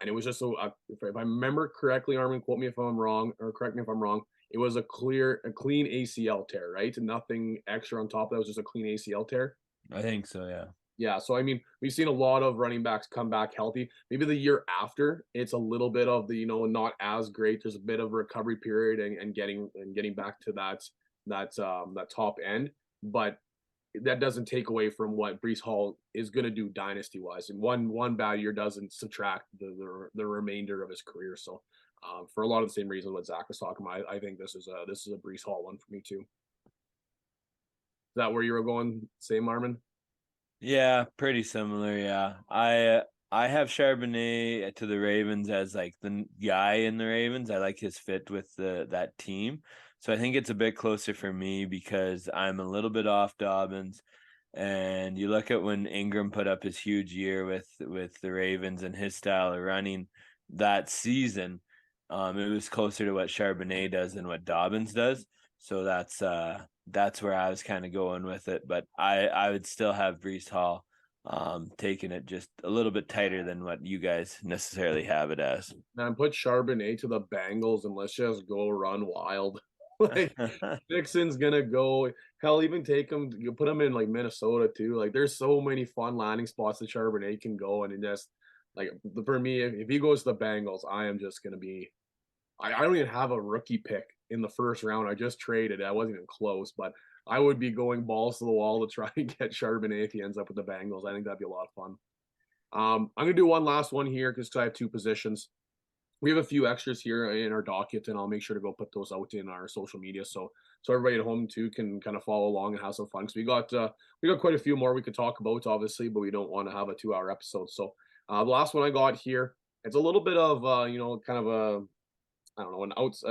[SPEAKER 1] And it was just if I remember correctly, Armin, quote me if I'm wrong, or correct me if I'm wrong, it was a clean ACL tear, right? Nothing extra on top of that. It was just a clean ACL tear.
[SPEAKER 2] I think so, yeah.
[SPEAKER 1] Yeah, so I mean, we've seen a lot of running backs come back healthy. Maybe the year after, it's a little bit of the not as great. There's a bit of a recovery period and getting back to that top end, but that doesn't take away from what Breece Hall is going to do dynasty wise. And one bad year doesn't subtract the remainder of his career. So For a lot of the same reasons what Zach was talking about. I think this is a Breece Hall one for me too. Is that where you were going? Same, Armin?
[SPEAKER 2] Yeah, pretty similar. Yeah, I have Charbonnet to the Ravens as like the guy in the Ravens. I like his fit with that team, so I think it's a bit closer for me because I'm a little bit off Dobbins. And you look at when Ingram put up his huge year with the Ravens and his style of running that season, it was closer to what Charbonnet does than what Dobbins does. So that's where I was kind of going with it. But I would still have Breece Hall taking it just a little bit tighter than what you guys necessarily have it as.
[SPEAKER 1] Man, put Charbonnet to the Bengals and let's just go run wild. Like Dixon's gonna go. Hell, even take him. You put him in like Minnesota too. Like there's so many fun landing spots that Charbonnet can go, and it just like for me, if he goes to the Bengals, I am just gonna be. I don't even have a rookie pick in the first round. I just traded. I wasn't even close, but I would be going balls to the wall to try and get Charbonnet if he ends up with the Bengals. I think that'd be a lot of fun. I'm gonna do one last one here because I have two positions. We have a few extras here in our docket, and I'll make sure to go put those out in our social media so everybody at home too can kind of follow along and have some fun. Because we got quite a few more we could talk about, obviously, but we don't want to have a 2-hour episode. So the last one I got here, it's a little bit of kind of a I don't know an outs.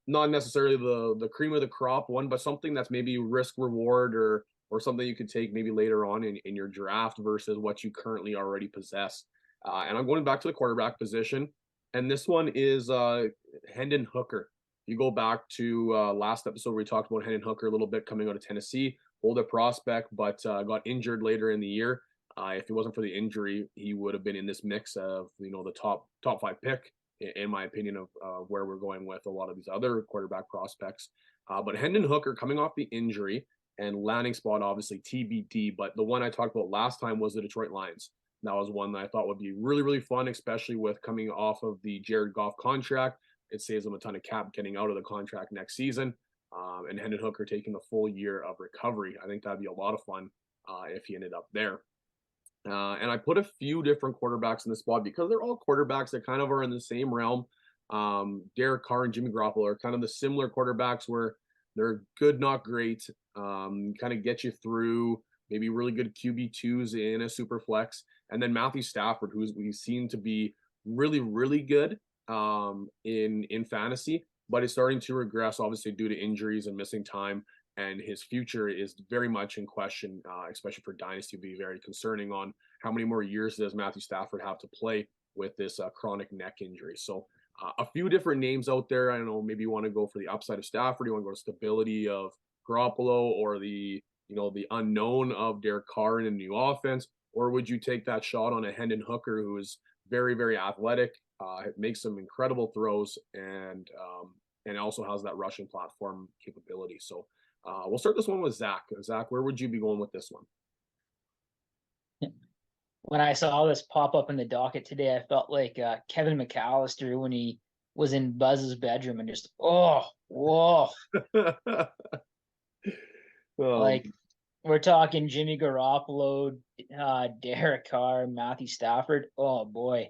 [SPEAKER 1] Not necessarily the cream of the crop one, but something that's maybe risk reward or something you could take maybe later on in your draft versus what you currently already possess. And I'm going back to the quarterback position. And this one is Hendon Hooker. You go back to last episode where we talked about Hendon Hooker a little bit coming out of Tennessee, older prospect, but got injured later in the year. If it wasn't for the injury, he would have been in this mix of the top 5 pick, in my opinion, of where we're going with a lot of these other quarterback prospects. But Hendon Hooker coming off the injury and landing spot obviously TBD. But the one I talked about last time was the Detroit Lions. That was one that I thought would be really, really fun, especially with coming off of the Jared Goff contract. It saves them a ton of cap getting out of the contract next season. And Hendon Hooker taking the full year of recovery. I think that'd be a lot of fun if he ended up there. And I put a few different quarterbacks in the spot because they're all quarterbacks that kind of are in the same realm. Derek Carr and Jimmy Garoppolo are kind of the similar quarterbacks where they're good, not great, kind of get you through maybe really good QB2s in a super flex. And then Matthew Stafford, who's we've seen to be really, really good in fantasy, but is starting to regress, obviously, due to injuries and missing time. And his future is very much in question, especially for Dynasty. Be very concerning on how many more years does Matthew Stafford have to play with this chronic neck injury. So a few different names out there. I don't know, maybe you want to go for the upside of Stafford, you want to go to stability of Garoppolo, or the unknown of Derek Carr in a new offense, or would you take that shot on a Hendon Hooker who is very, very athletic, makes some incredible throws, and also has that rushing platform capability. So we'll start this one with Zach. Zach, where would you be going with this one?
[SPEAKER 3] When I saw this pop up in the docket today, I felt like Kevin McAllister when he was in Buzz's bedroom and just, oh, whoa. Like, we're talking Jimmy Garoppolo, Derek Carr, Matthew Stafford. Oh boy.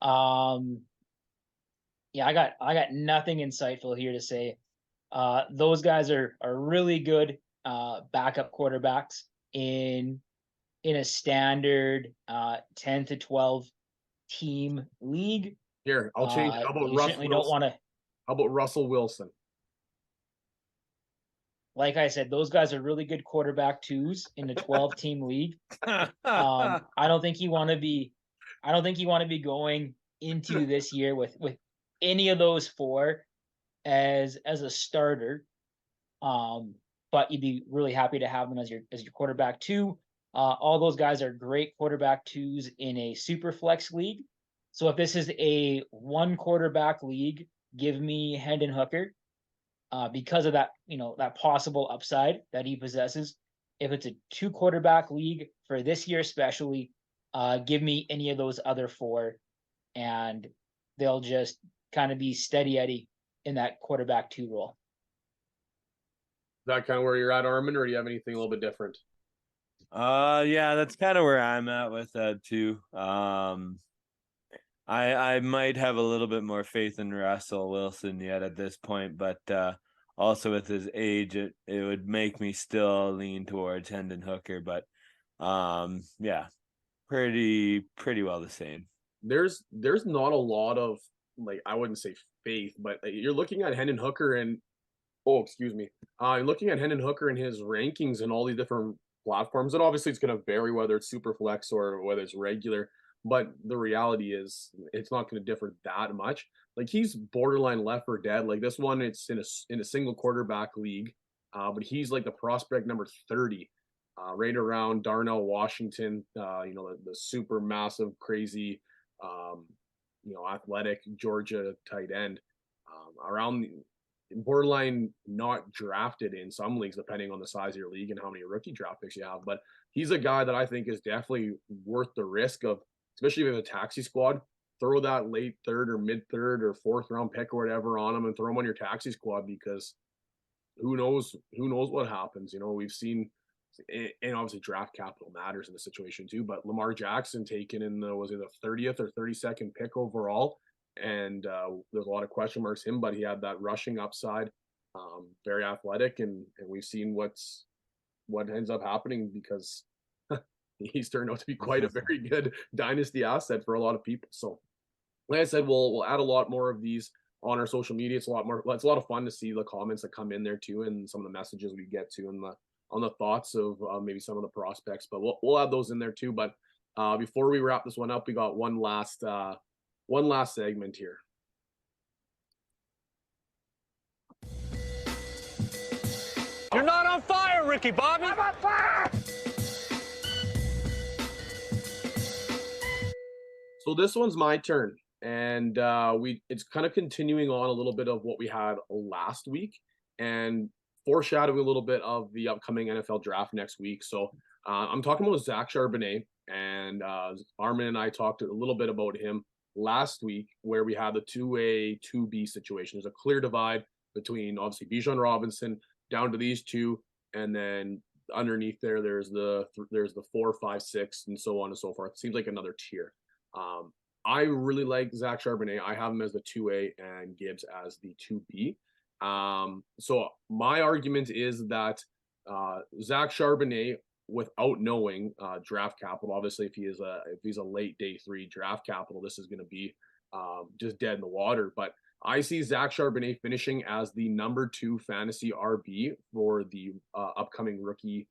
[SPEAKER 3] Yeah, I got nothing insightful here to say. Those guys are really good backup quarterbacks in a standard 10 to 12 team league.
[SPEAKER 1] Here, I'll change. How about
[SPEAKER 3] you certainly don't want to.
[SPEAKER 1] How about Russell Wilson?
[SPEAKER 3] Like I said, those guys are really good quarterback twos in the 12-team league. I don't think you want to be going into this year with any of those four as a starter. But you'd be really happy to have them as your quarterback two. All those guys are great quarterback twos in a super flex league. So if this is a 1 quarterback league, give me Hendon Hooker. Because of that, that possible upside that he possesses. If it's a 2 quarterback league for this year, especially, give me any of those other 4, and they'll just kind of be steady Eddie in that quarterback 2 role.
[SPEAKER 1] Is that kind of where you're at, Armin, or do you have anything a little bit different?
[SPEAKER 2] Yeah, that's kind of where I'm at with that too. I might have a little bit more faith in Russell Wilson yet at this point, but also with his age, it would make me still lean towards Hendon Hooker. But yeah, pretty well the same.
[SPEAKER 1] There's not a lot of, like, I wouldn't say faith, but you're looking at Hendon Hooker and excuse me. Looking at Hendon Hooker and his rankings and all these different platforms, and obviously it's going to vary whether it's super flex or whether it's regular. But the reality is, it's not going to differ that much. Like, he's borderline left or dead. Like, this one, it's in a single quarterback league, but he's like the prospect number 30, right around Darnell Washington. The super massive, crazy, athletic Georgia tight end. Around borderline not drafted in some leagues, depending on the size of your league and how many rookie draft picks you have. But he's a guy that I think is definitely worth the risk of, especially if you have a taxi squad. Throw that late third or mid third or fourth round pick or whatever on him and throw him on your taxi squad, because who knows what happens. We've seen, and obviously draft capital matters in the situation too, but Lamar Jackson taken in the 30th or 32nd pick overall, and there's a lot of question marks him, but he had that rushing upside, very athletic, and we've seen what ends up happening, because he's turned out to be quite a very good dynasty asset for a lot of people. So like I said, we'll add a lot more of these on our social media. It's a lot of fun to see the comments that come in there too, and some of the messages we get to, and on the thoughts of maybe some of the prospects, but we'll add those in there too. But before we wrap this one up, we got one last segment here.
[SPEAKER 4] You're not on fire, Ricky Bobby. I'm on fire.
[SPEAKER 1] So this one's my turn, and it's kind of continuing on a little bit of what we had last week, and foreshadowing a little bit of the upcoming NFL draft next week. So I'm talking about Zach Charbonnet, and Armin and I talked a little bit about him last week, where we had the 2A, 2B situation. There's a clear divide between obviously Bijan Robinson down to these two, and then underneath there's the 4, 5, 6, and so on and so forth. It seems like another tier. I really like Zach Charbonnet. I have him as the 2A and Gibbs as the 2B. So my argument is that Zach Charbonnet, without knowing draft capital, obviously if he's a late day 3 draft capital, this is going to be just dead in the water. But I see Zach Charbonnet finishing as the number 2 fantasy RB for the upcoming rookie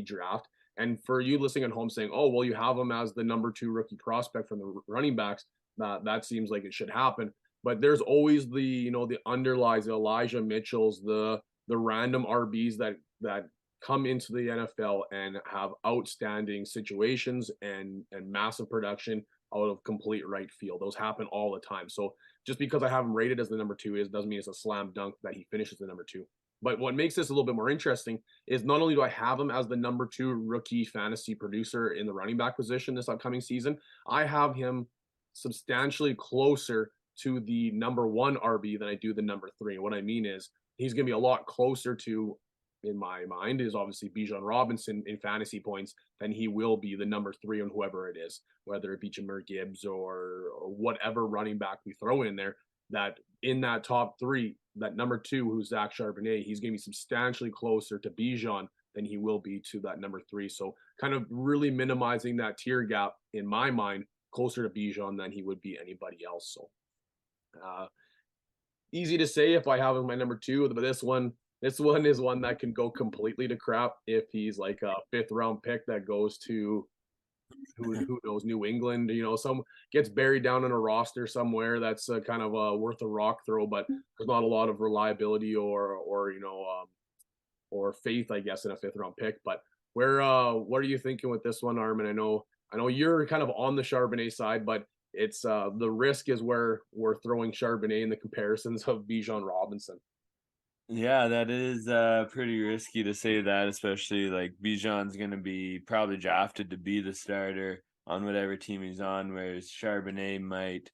[SPEAKER 1] draft. And for you listening at home saying, oh, well, you have him as the number 2 rookie prospect from the running backs, that seems like it should happen. But there's always the underlies, the Elijah Mitchells, the random RBs that come into the NFL and have outstanding situations and massive production out of complete right field. Those happen all the time. So just because I have him rated as the number 2 doesn't mean it's a slam dunk that he finishes the number 2. But what makes this a little bit more interesting is not only do I have him as the number 2 rookie fantasy producer in the running back position this upcoming season, I have him substantially closer to the number 1 RB than I do the number 3. And what I mean is he's going to be a lot closer to, in my mind, is obviously Bijan Robinson in fantasy points than he will be the number 3 on whoever it is, whether it be Jahmyr Gibbs or whatever running back we throw in there. That in that top 3, that number 2, who's Zach Charbonnet, he's going to be substantially closer to Bijan than he will be to that number 3. So kind of really minimizing that tier gap in my mind, closer to Bijan than he would be anybody else. So easy to say if I have him my number 2, but this one is one that can go completely to crap if he's like a 5th round pick that goes to who knows, New England, some gets buried down in a roster somewhere that's kind of worth a rock throw, but there's not a lot of reliability or faith, I guess, in a 5th round pick. But what are you thinking with this one, Armin? I know you're kind of on the Charbonnet side, but it's the risk is where we're throwing Charbonnet in the comparisons of Bijan Robinson.
[SPEAKER 2] Yeah, that is pretty risky to say that, especially like Bijan's going to be probably drafted to be the starter on whatever team he's on, whereas Charbonnet might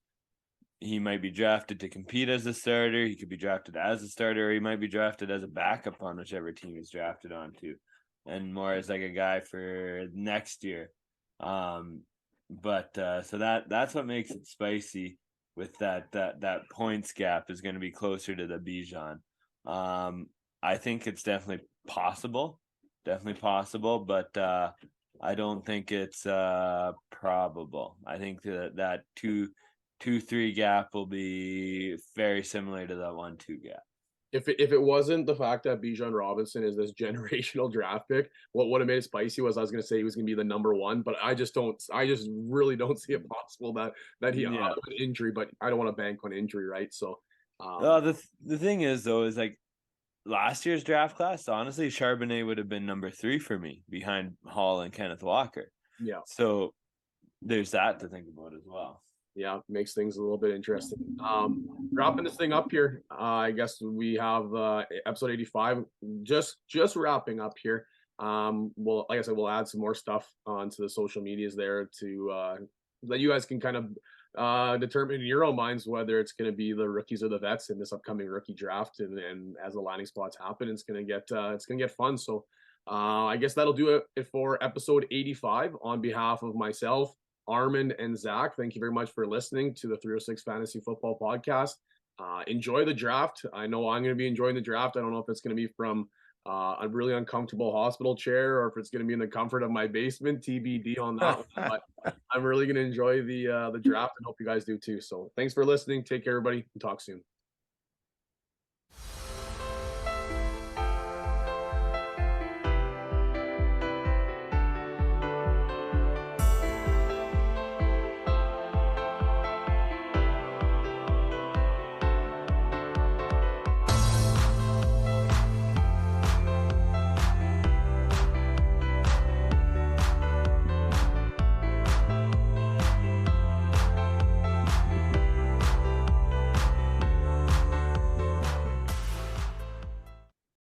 [SPEAKER 2] be drafted to compete as a starter. He could be drafted as a starter, or he might be drafted as a backup on whichever team he's drafted onto, and more as like a guy for next year. But so that's what makes it spicy with that points gap is going to be closer to the Bijan. I think it's definitely possible, but I don't think it's probable. I think that 2-3 gap will be very similar to the 1-2 gap.
[SPEAKER 1] If it wasn't the fact that Bijan Robinson is this generational draft pick, what would have made it spicy was I was going to say he was going to be the number one, but I just really don't see it possible that he out of an injury, but I don't want to bank on injury, right? So,
[SPEAKER 2] the thing is though, is like last year's draft class, honestly, Charbonnet would have been number 3 for me behind Hall and Kenneth Walker.
[SPEAKER 1] Yeah.
[SPEAKER 2] So there's that to think about as well.
[SPEAKER 1] Yeah, makes things a little bit interesting. Wrapping this thing up here, I guess we have episode 85 just wrapping up here. Well, like I said, we'll add some more stuff onto the social medias there to that you guys can kind of determine in your own minds whether it's going to be the rookies or the vets in this upcoming rookie draft, and as the landing spots happen, it's gonna get fun. So I guess that'll do it for episode 85. On behalf of myself, Armand, and Zach, thank you very much for listening to the 306 Fantasy Football Podcast. Enjoy the draft. I know I'm going to be enjoying the draft. I don't know if it's going to be from a really uncomfortable hospital chair or if it's going to be in the comfort of my basement. TBD on that. But I'm really going to enjoy the draft and hope you guys do too. So thanks for listening. Take care, everybody, and talk soon.